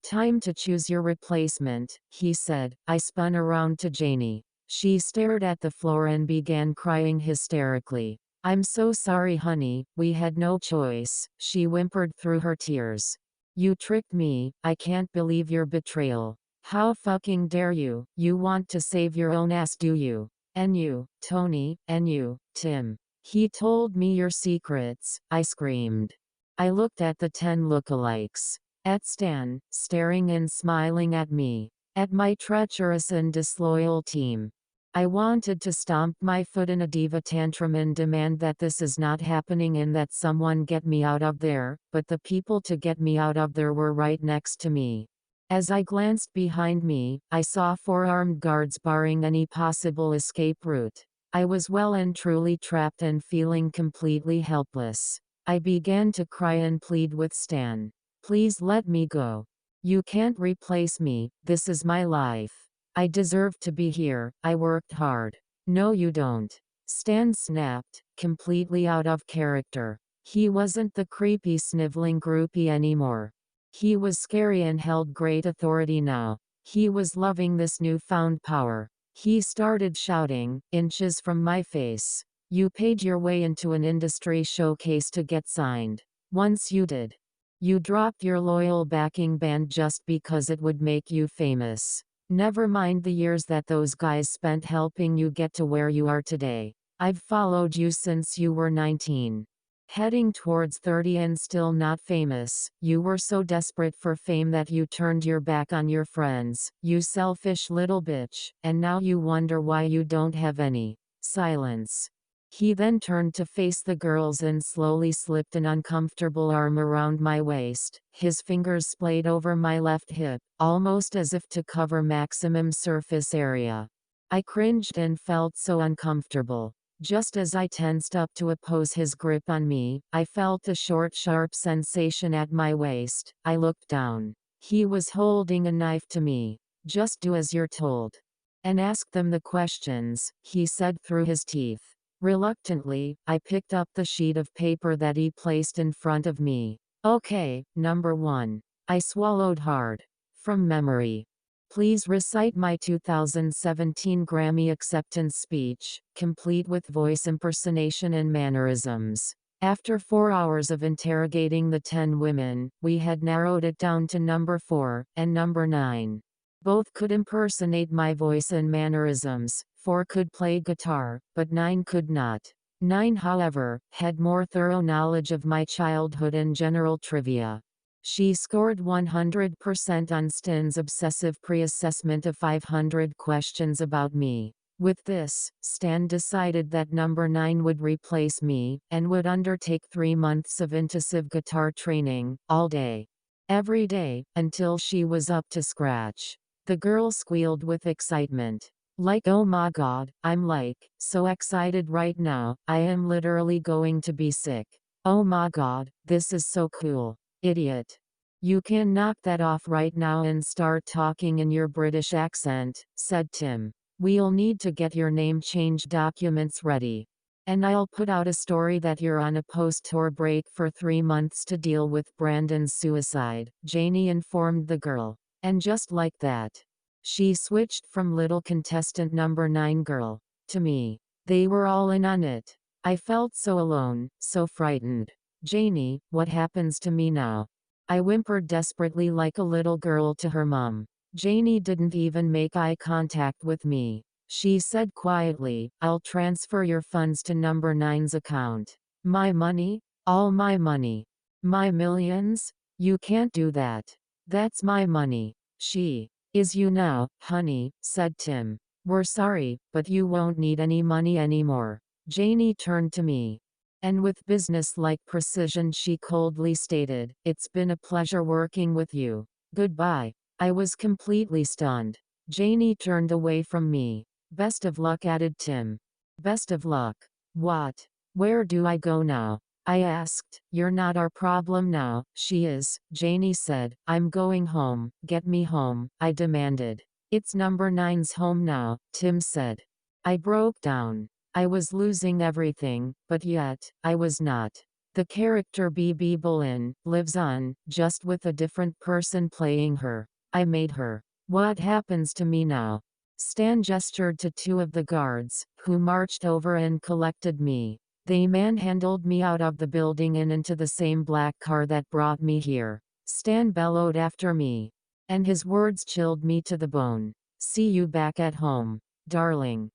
Time to choose your replacement, he said. I spun around to Janie. She stared at the floor and began crying hysterically. I'm so sorry honey, we had no choice, she whimpered through her tears. You tricked me, I can't believe your betrayal. How fucking dare you? You want to save your own ass, do you? And you, Tony, and you, Tim. He told me your secrets, I screamed. I looked at the 10 lookalikes. At Stan, staring and smiling at me. At my treacherous and disloyal team. I wanted to stomp my foot in a diva tantrum and demand that this is not happening and that someone get me out of there, but the people to get me out of there were right next to me. As I glanced behind me, I saw 4 armed guards barring any possible escape route. I was well and truly trapped and feeling completely helpless. I began to cry and plead with Stan. Please let me go. You can't replace me, this is my life. I deserve to be here, I worked hard. No you don't. Stan snapped, completely out of character. He wasn't the creepy sniveling groupie anymore. He was scary and held great authority now. He was loving this newfound power. He started shouting, inches from my face. You paid your way into an industry showcase to get signed. Once you did. You dropped your loyal backing band just because it would make you famous. Never mind the years that those guys spent helping you get to where you are today. I've followed you since you were 19. Heading towards 30 and still not famous, you were so desperate for fame that you turned your back on your friends, you selfish little bitch, and now you wonder why you don't have any. Silence. He then turned to face the girls and slowly slipped an uncomfortable arm around my waist, his fingers splayed over my left hip, almost as if to cover maximum surface area. I cringed and felt so uncomfortable. Just as I tensed up to oppose his grip on me, I felt a short sharp sensation at my waist. I looked down. He was holding a knife to me. Just do as you're told. And ask them the questions, he said through his teeth. Reluctantly, I picked up the sheet of paper that he placed in front of me. Okay, number 1. I swallowed hard. From memory. Please recite my 2017 Grammy acceptance speech, complete with voice impersonation and mannerisms. After 4 hours of interrogating the 10 women, we had narrowed it down to number 4 and number 9. Both could impersonate my voice and mannerisms. 4 could play guitar, but 9 could not. 9, however, had more thorough knowledge of my childhood and general trivia. She scored 100% on Stan's obsessive pre-assessment of 500 questions about me. With this, Stan decided that number 9 would replace me, and would undertake 3 months of intensive guitar training, all day. Every day, until she was up to scratch. The girl squealed with excitement. Like oh my god, I'm like, so excited right now, I am literally going to be sick. Oh my god, this is so cool. Idiot. You can knock that off right now and start talking in your British accent, said Tim. We'll need to get your name change documents ready. And I'll put out a story that you're on a post-tour break for 3 months to deal with Brandon's suicide, Janie informed the girl. And just like that. She switched from little contestant number 9 girl to me. They were all in on it. I felt so alone, so frightened. Janie, what happens to me now? I whimpered desperately like a little girl to her mom. Janie didn't even make eye contact with me. She said quietly, I'll transfer your funds to number 9's account. My money? All my money. My millions? You can't do that. That's my money. She is you now, honey, said Tim. We're sorry, but you won't need any money anymore. Janie turned to me. And with business-like precision she coldly stated, it's been a pleasure working with you. Goodbye. I was completely stunned. Janie turned away from me. Best of luck, added Tim. Best of luck. What? Where do I go now? I asked. You're not our problem now. She is, Janie said. I'm going home. Get me home, I demanded. It's number 9's home now, Tim said. I broke down. I was losing everything, but yet, I was not. The character BB-Boleyn lives on, just with a different person playing her. I made her. What happens to me now? Stan gestured to 2 of the guards, who marched over and collected me. They manhandled me out of the building and into the same black car that brought me here. Stan bellowed after me. And his words chilled me to the bone. See you back at home, darling.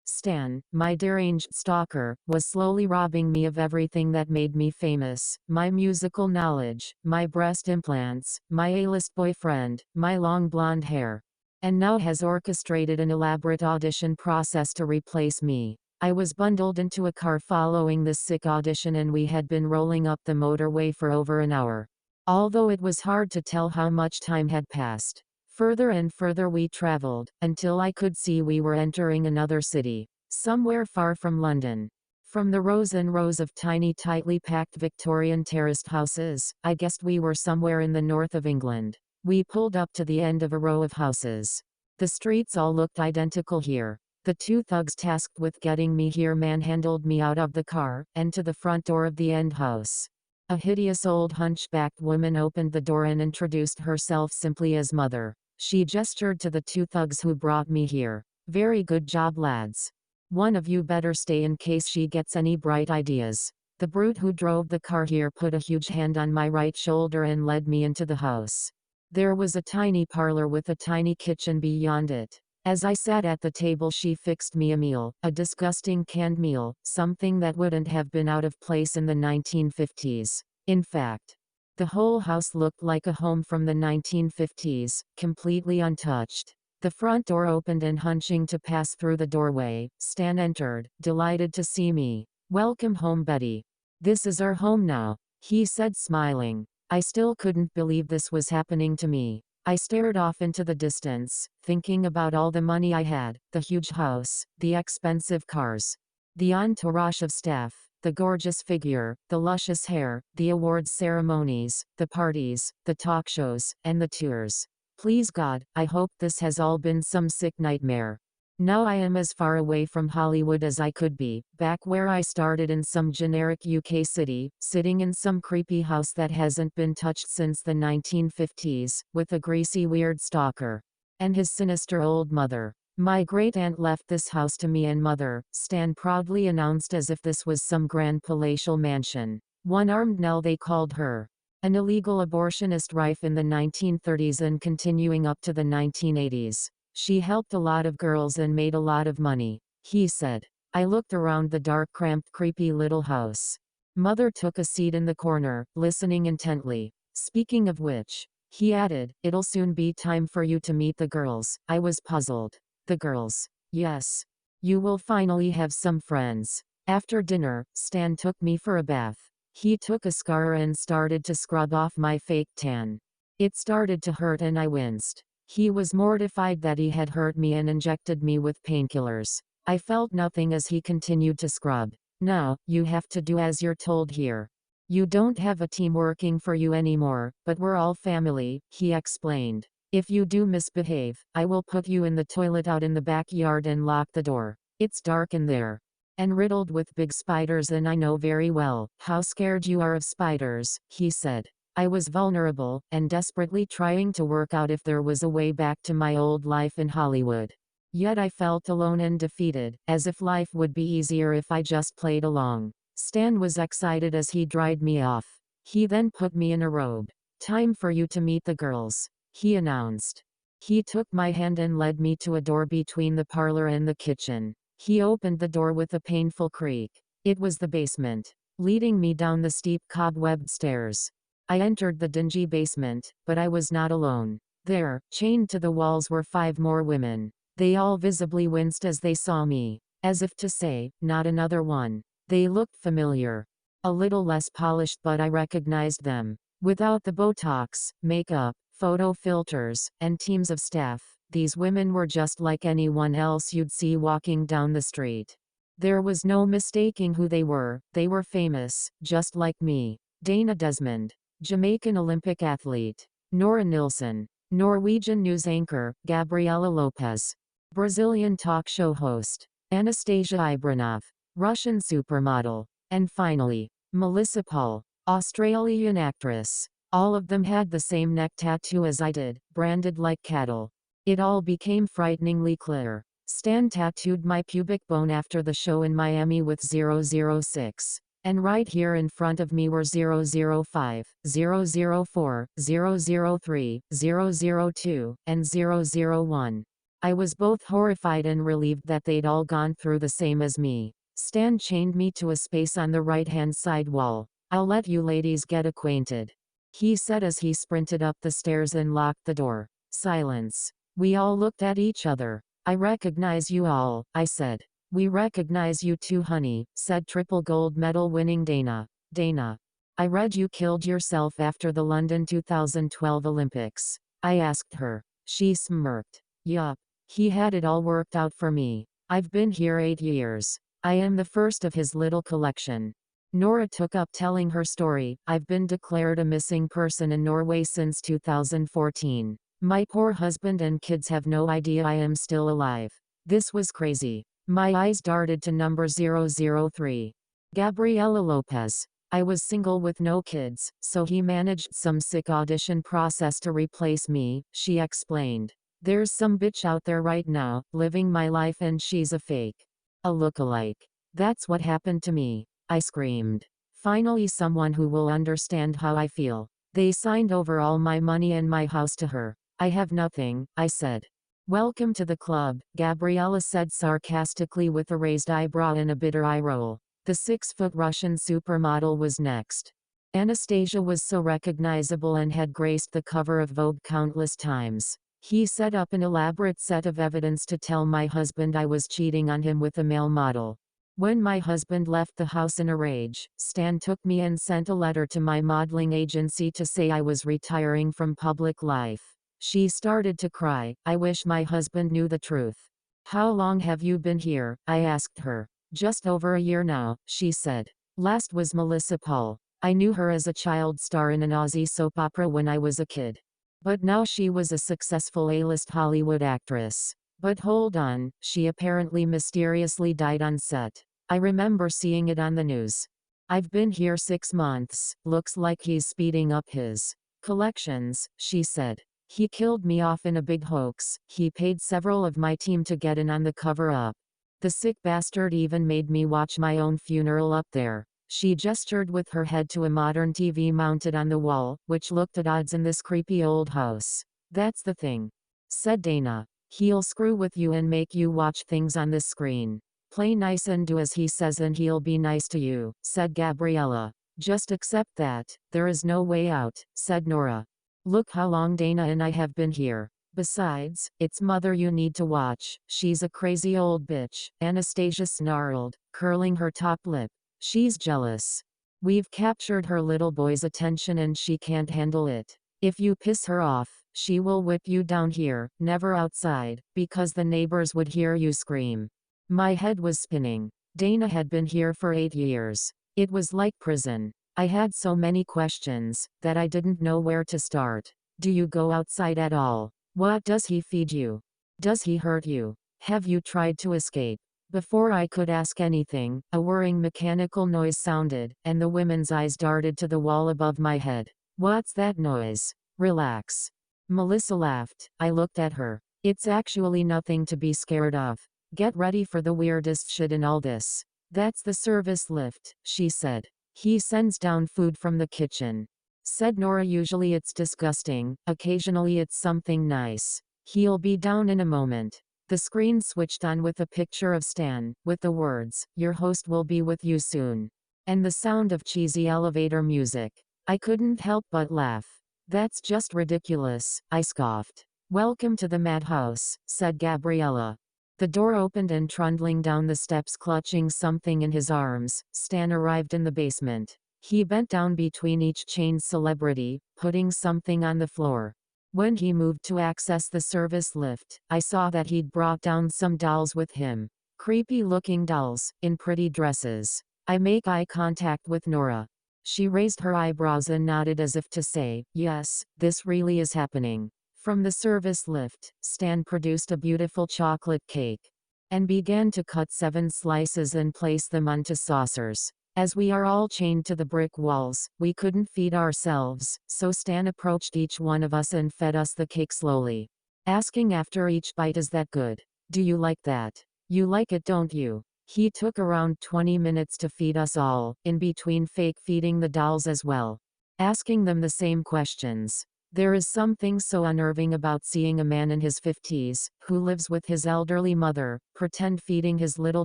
Stan, my deranged stalker, was slowly robbing me of everything that made me famous: my musical knowledge, my breast implants, my A-list boyfriend, my long blonde hair. And now has orchestrated an elaborate audition process to replace me. I was bundled into a car following this sick audition, and we had been rolling up the motorway for over an hour. Although it was hard to tell how much time had passed. Further and further we traveled, until I could see we were entering another city, somewhere far from London. From the rows and rows of tiny, tightly packed Victorian terraced houses, I guessed we were somewhere in the north of England. We pulled up to the end of a row of houses. The streets all looked identical here. The two thugs tasked with getting me here manhandled me out of the car, and to the front door of the end house. A hideous old hunchbacked woman opened the door and introduced herself simply as Mother. She gestured to the two thugs who brought me here. Very good job, lads. One of you better stay in case she gets any bright ideas. The brute who drove the car here put a huge hand on my right shoulder and led me into the house. There was a tiny parlor with a tiny kitchen beyond it. As I sat at the table, she fixed me a meal, a disgusting canned meal, something that wouldn't have been out of place in the 1950s. In fact, the whole house looked like a home from the 1950s, completely untouched. The front door opened, and hunching to pass through the doorway, Stan entered, delighted to see me. "Welcome home, Betty. This is our home now," he said, smiling. I still couldn't believe this was happening to me. I stared off into the distance, thinking about all the money I had, the huge house, the expensive cars, the entourage of staff, the gorgeous figure, the luscious hair, the awards ceremonies, the parties, the talk shows, and the tours. Please God, I hope this has all been some sick nightmare. Now I am as far away from Hollywood as I could be, back where I started in some generic UK city, sitting in some creepy house that hasn't been touched since the 1950s, with a greasy weird stalker. And his sinister old mother. "My great-aunt left this house to me and Mother," Stan proudly announced, as if this was some grand palatial mansion. One-armed Nell they called her. An illegal abortionist rife in the 1930s and continuing up to the 1980s. She helped a lot of girls and made a lot of money, he said. I looked around the dark, cramped, creepy little house. Mother took a seat in the corner, listening intently. "Speaking of which," he added, "it'll soon be time for you to meet the girls." I was puzzled. The girls? Yes. You will finally have some friends. After dinner, Stan took me for a bath. He took a scar and started to scrub off my fake tan. It started to hurt and I winced. He was mortified that he had hurt me and injected me with painkillers. I felt nothing as he continued to scrub. "Now, you have to do as you're told here. You don't have a team working for you anymore, but we're all family," he explained. "If you do misbehave, I will put you in the toilet out in the backyard and lock the door. It's dark in there. And riddled with big spiders, and I know very well how scared you are of spiders," he said. I was vulnerable, and desperately trying to work out if there was a way back to my old life in Hollywood. Yet I felt alone and defeated, as if life would be easier if I just played along. Stan was excited as he dried me off. He then put me in a robe. "Time for you to meet the girls," he announced. He took my hand and led me to a door between the parlor and the kitchen. He opened the door with a painful creak. It was the basement, leading me down the steep cobwebbed stairs. I entered the dingy basement, but I was not alone. There, chained to the walls, were 5 more women. They all visibly winced as they saw me, as if to say, "Not another one." They looked familiar. A little less polished, but I recognized them. Without the Botox, makeup, photo filters, and teams of staff, these women were just like anyone else you'd see walking down the street. There was no mistaking who they were famous, just like me. Dana Desmond, Jamaican Olympic athlete. Nora Nilsson, Norwegian news anchor. Gabriela Lopez, Brazilian talk show host. Anastasia Ibranov, Russian supermodel. And finally, Melissa Paul, Australian actress. All of them had the same neck tattoo as I did, branded like cattle. It all became frighteningly clear. Stan tattooed my pubic bone after the show in Miami with 006. And right here in front of me were 005, 004, 003, 002, and 001. I was both horrified and relieved that they'd all gone through the same as me. Stan chained me to a space on the right-hand side wall. "I'll let you ladies get acquainted," he said as he sprinted up the stairs and locked the door. Silence. We all looked at each other. "I recognize you all," I said. "We recognize you too, honey," said triple gold medal winning Dana. "Dana, I read you killed yourself after the London 2012 Olympics." I asked her. She smirked. "Yup. He had it all worked out for me. I've been here 8 years. I am the first of his little collection." Nora took up telling her story. "I've been declared a missing person in Norway since 2014. My poor husband and kids have no idea I am still alive. This was crazy." My eyes darted to number 003. Gabriela Lopez. "I was single with no kids, so he managed some sick audition process to replace me," she explained. "There's some bitch out there right now, living my life, and she's a fake. A lookalike. That's what happened to me," I screamed. "Finally someone who will understand how I feel. They signed over all my money and my house to her. I have nothing," I said. "Welcome to the club," Gabriela said sarcastically with a raised eyebrow and a bitter eye roll. The 6-foot Russian supermodel was next. Anastasia was so recognizable and had graced the cover of Vogue countless times. "He set up an elaborate set of evidence to tell my husband I was cheating on him with a male model. When my husband left the house in a rage, Stan took me and sent a letter to my modeling agency to say I was retiring from public life." She started to cry. "I wish my husband knew the truth." "How long have you been here?" I asked her. "Just over a year now," she said. "Last was Melissa Paul. I knew her as a child star in an Aussie soap opera when I was a kid. But now she was a successful A-list Hollywood actress. But hold on, she apparently mysteriously died on set. I remember seeing it on the news. I've been here 6 months, looks like he's speeding up his collections," she said. "He killed me off in a big hoax. He paid several of my team to get in on the cover-up. The sick bastard even made me watch my own funeral up there." She gestured with her head to a modern TV mounted on the wall, which looked at odds in this creepy old house. "That's the thing," said Dana. "He'll screw with you and make you watch things on this screen. Play nice and do as he says and he'll be nice to you," said Gabriela. "Just accept that. There is no way out," said Nora. "Look how long Dana and I have been here. Besides, it's Mother you need to watch. She's a crazy old bitch," Anastasia snarled, curling her top lip. "She's jealous. We've captured her little boy's attention and she can't handle it. If you piss her off, she will whip you down here, never outside, because the neighbors would hear you scream." My head was spinning. Dana had been here for 8 years. It was like prison. I had so many questions that I didn't know where to start. "Do you go outside at all? What does he feed you? Does he hurt you? Have you tried to escape?" Before I could ask anything, a whirring mechanical noise sounded, and the women's eyes darted to the wall above my head. "What's that noise?" "Relax." Melissa laughed. I looked at her. "It's actually nothing to be scared of. Get ready for the weirdest shit in all this. That's the service lift," she said. "He sends down food from the kitchen," said Nora. "Usually it's disgusting, occasionally it's something nice. He'll be down in a moment." The screen switched on with a picture of Stan, with the words, "Your host will be with you soon," and the sound of cheesy elevator music. I couldn't help but laugh. "That's just ridiculous," I scoffed. "Welcome to the madhouse," said Gabriela. The door opened and trundling down the steps clutching something in his arms, Stan arrived in the basement. He bent down between each chained celebrity, putting something on the floor. When he moved to access the service lift, I saw that he'd brought down some dolls with him. Creepy-looking dolls, in pretty dresses. I make eye contact with Nora. She raised her eyebrows and nodded as if to say, "Yes, this really is happening." From the service lift, Stan produced a beautiful chocolate cake and began to cut 7 slices and place them onto saucers. As we are all chained to the brick walls, we couldn't feed ourselves, so Stan approached each one of us and fed us the cake slowly, asking after each bite, "Is that good? Do you like that? You like it, don't you?" He took around 20 minutes to feed us all, in between fake feeding the dolls as well. Asking them the same questions. There is something so unnerving about seeing a man in his 50s, who lives with his elderly mother, pretend feeding his little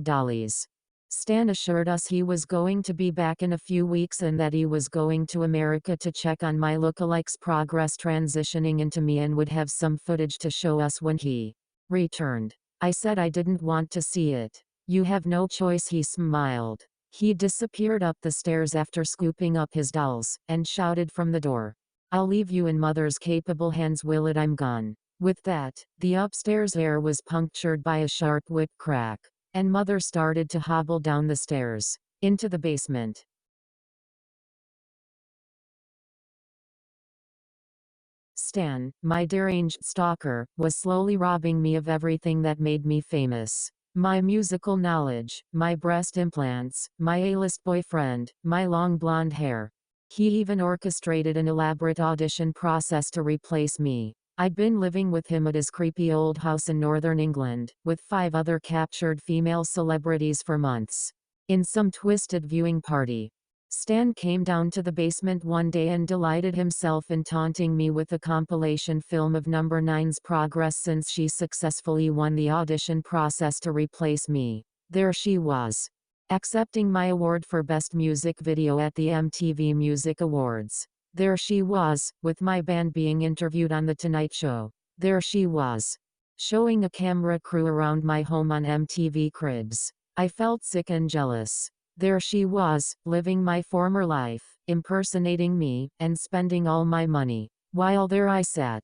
dollies. Stan assured us he was going to be back in a few weeks and that he was going to America to check on my lookalikes' progress transitioning into me and would have some footage to show us when he returned. I said I didn't want to see it. You have no choice, he smiled. He disappeared up the stairs after scooping up his dolls, and shouted from the door, "I'll leave you in Mother's capable hands, will it? I'm gone." With that, the upstairs air was punctured by a sharp whip crack, and Mother started to hobble down the stairs, into the basement. Stan, my deranged stalker, was slowly robbing me of everything that made me famous. My musical knowledge, my breast implants, my A-list boyfriend, my long blonde hair. He even orchestrated an elaborate audition process to replace me. I'd been living with him at his creepy old house in northern England, with 5 other captured female celebrities for months. In some twisted viewing party, Stan came down to the basement one day and delighted himself in taunting me with a compilation film of Number 9's progress since she successfully won the audition process to replace me. There she was, accepting my award for Best Music Video at the MTV Music Awards. There she was, with my band being interviewed on The Tonight Show. There she was, showing a camera crew around my home on MTV Cribs. I felt sick and jealous. There she was, living my former life, impersonating me, and spending all my money. While there I sat,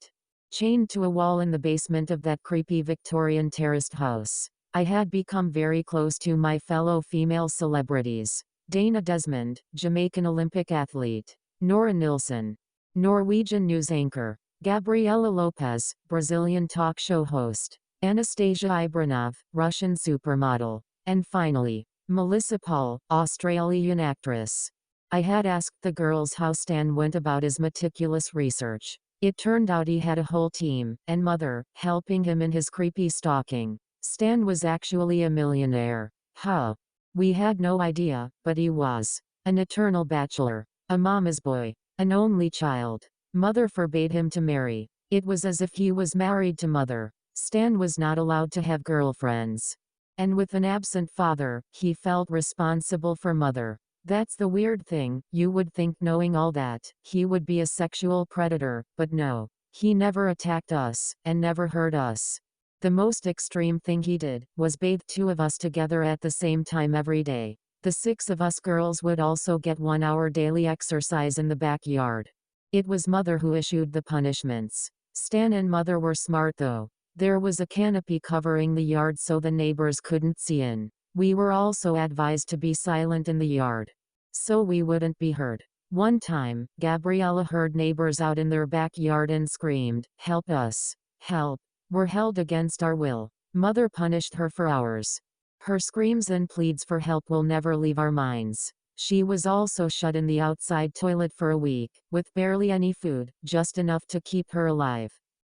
chained to a wall in the basement of that creepy Victorian terraced house. I had become very close to my fellow female celebrities. Dana Desmond, Jamaican Olympic athlete. Nora Nilsson, Norwegian news anchor. Gabriela Lopez, Brazilian talk show host. Anastasia Ibranov, Russian supermodel. And finally, Melissa Paul, Australian actress. I had asked the girls how Stan went about his meticulous research. It turned out he had a whole team, and Mother, helping him in his creepy stalking. Stan was actually a millionaire. Huh. We had no idea, but he was. An eternal bachelor. A mama's boy. An only child. Mother forbade him to marry. It was as if he was married to Mother. Stan was not allowed to have girlfriends. And with an absent father, he felt responsible for Mother. That's the weird thing, you would think knowing all that, he would be a sexual predator, but no. He never attacked us, and never hurt us. The most extreme thing he did, was bathe 2 of us together at the same time every day. The 6 of us girls would also get 1 hour daily exercise in the backyard. It was Mother who issued the punishments. Stan and Mother were smart though. There was a canopy covering the yard so the neighbors couldn't see in. We were also advised to be silent in the yard, so we wouldn't be heard. One time, Gabriella heard neighbors out in their backyard and screamed, "Help us! Help! We're held against our will." Mother punished her for hours. Her screams and pleads for help will never leave our minds. She was also shut in the outside toilet for a week, with barely any food, just enough to keep her alive.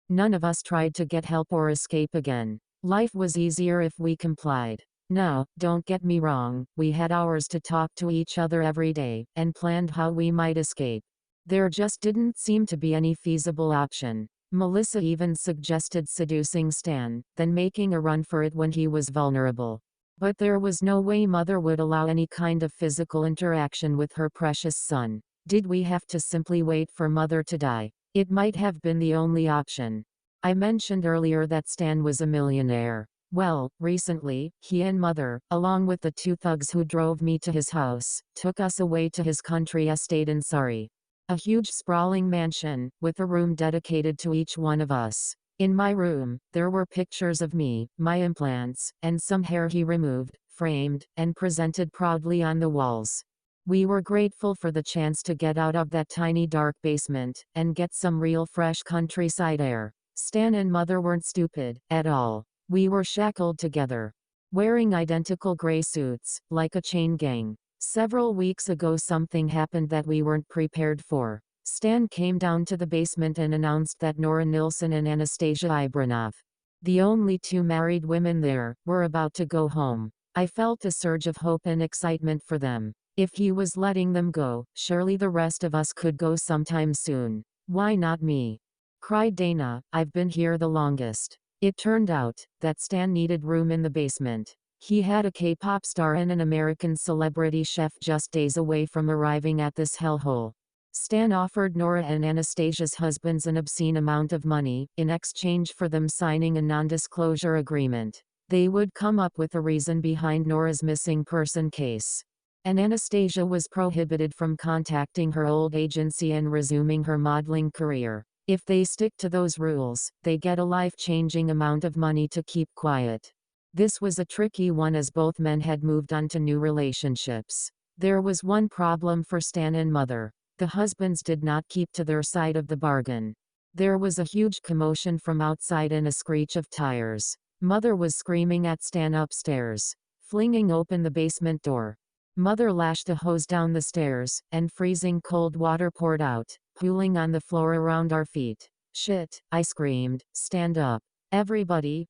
None of us tried to get help or escape again. Life was easier if we complied. Now, don't get me wrong, we had hours to talk to each other every day, and planned how we might escape. There just didn't seem to be any feasible option. Melissa even suggested seducing Stan, then making a run for it when he was vulnerable. But there was no way Mother would allow any kind of physical interaction with her precious son. Did we have to simply wait for Mother to die? It might have been the only option. I mentioned earlier that Stan was a millionaire. Well, recently, he and Mother, along with the 2 thugs who drove me to his house, took us away to his country estate in Surrey. A huge sprawling mansion, with a room dedicated to each one of us. In my room, there were pictures of me, my implants, and some hair he removed, framed, and presented proudly on the walls. We were grateful for the chance to get out of that tiny dark basement, and get some real fresh countryside air. Stan and Mother weren't stupid, at all. We were shackled together, wearing identical gray suits, like a chain gang. Several weeks ago something happened that we weren't prepared for. Stan came down to the basement and announced that Nora Nilsson and Anastasia Ibranov, the only 2 married women there, were about to go home. I felt a surge of hope and excitement for them. If he was letting them go, surely the rest of us could go sometime soon. Why not me? Cried Dana. I've been here the longest. It turned out that Stan needed room in the basement. He had a K-pop star and an American celebrity chef just days away from arriving at this hellhole. Stan offered Nora and Anastasia's husbands an obscene amount of money, in exchange for them signing a non-disclosure agreement. They would come up with a reason behind Nora's missing person case. And Anastasia was prohibited from contacting her old agency and resuming her modeling career. If they stick to those rules, they get a life-changing amount of money to keep quiet. This was a tricky one as both men had moved on to new relationships. There was one problem for Stan and Mother. The husbands did not keep to their side of the bargain. There was a huge commotion from outside and a screech of tires. Mother was screaming at Stan upstairs, flinging open the basement door. Mother lashed the hose down the stairs, and freezing cold water poured out, pooling on the floor around our feet. Shit, I screamed, stand up. Everybody,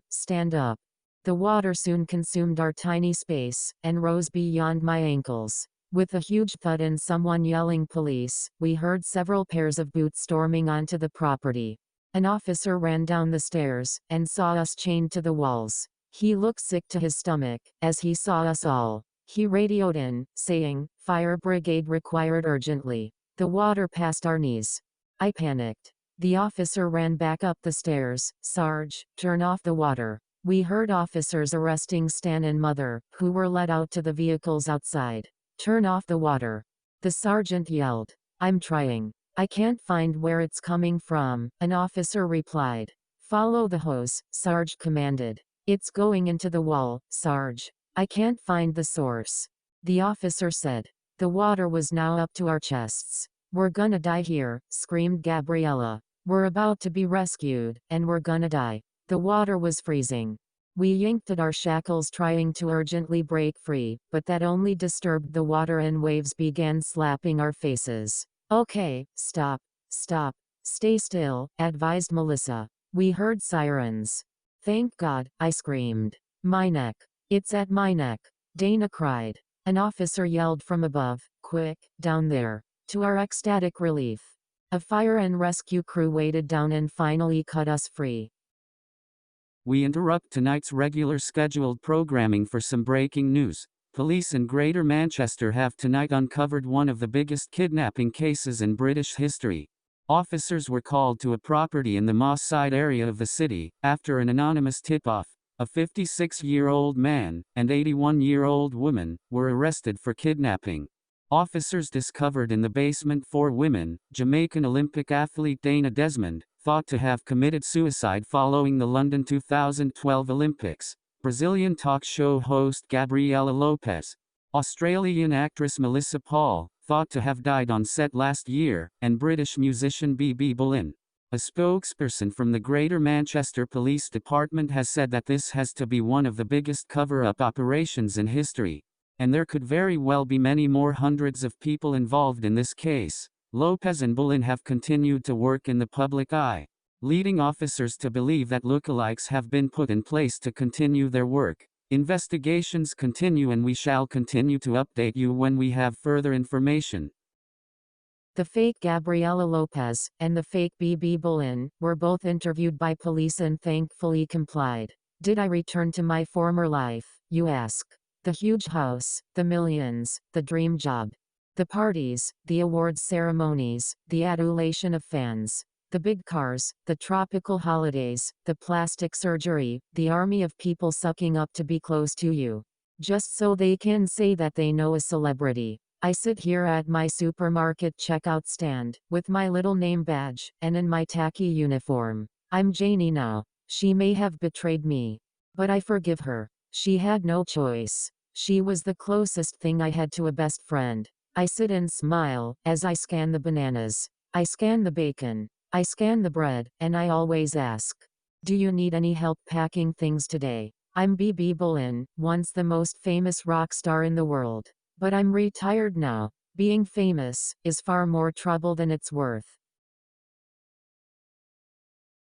stand up. The water soon consumed our tiny space, and rose beyond my ankles. With a huge thud and someone yelling police, we heard several pairs of boots storming onto the property. An officer ran down the stairs, and saw us chained to the walls. He looked sick to his stomach, as he saw us all. He radioed in, saying, "Fire brigade required urgently." The water past our knees. I panicked. The officer ran back up the stairs. "Sarge, turn off the water." We heard officers arresting Stan and Mother, who were led out to the vehicles outside. "Turn off the water." The sergeant yelled. "I'm trying. I can't find where it's coming from," an officer replied. "Follow the hose," Sarge commanded. "It's going into the wall, Sarge." "I can't find the source," the officer said. The water was now up to our chests. "We're gonna die here," screamed Gabriella. "We're about to be rescued, and we're gonna die." The water was freezing. We yanked at our shackles trying to urgently break free, but that only disturbed the water and waves began slapping our faces. "Okay, stop. Stay still," advised Melissa. We heard sirens. "Thank God," I screamed. "My neck. It's at my neck," Dana cried. An officer yelled from above, "Quick, down there." To our ecstatic relief, a fire and rescue crew waded down and finally cut us free. We interrupt tonight's regular scheduled programming for some breaking news. Police in Greater Manchester have tonight uncovered one of the biggest kidnapping cases in British history. Officers were called to a property in the Moss Side area of the city, after an anonymous tip-off. A 56-year-old man and 81-year-old woman were arrested for kidnapping. Officers discovered in the basement 4 women. Jamaican Olympic athlete Dana Desmond, thought to have committed suicide following the London 2012 Olympics. Brazilian talk show host Gabriela Lopez. Australian actress Melissa Paul, thought to have died on set last year, and British musician BB-Boleyn. A spokesperson from the Greater Manchester Police Department has said that this has to be one of the biggest cover-up operations in history. And there could very well be many more hundreds of people involved in this case. Lopez and Boleyn have continued to work in the public eye, leading officers to believe that lookalikes have been put in place to continue their work. Investigations continue and we shall continue to update you when we have further information. The fake Gabriela Lopez and the fake BB-Boleyn were both interviewed by police and thankfully complied. Did I return to my former life, you ask? The huge house, the millions, the dream job. The parties, the awards ceremonies, the adulation of fans. The big cars, the tropical holidays, the plastic surgery, the army of people sucking up to be close to you. Just so they can say that they know a celebrity. I sit here at my supermarket checkout stand, with my little name badge, and in my tacky uniform. I'm Janie now. She may have betrayed me. But I forgive her. She had no choice. She was the closest thing I had to a best friend. I sit and smile, as I scan the bananas. I scan the bacon. I scan the bread, and I always ask, "Do you need any help packing things today?" I'm BB-Boleyn, once the most famous rock star in the world. But I'm retired now. Being famous is far more trouble than it's worth.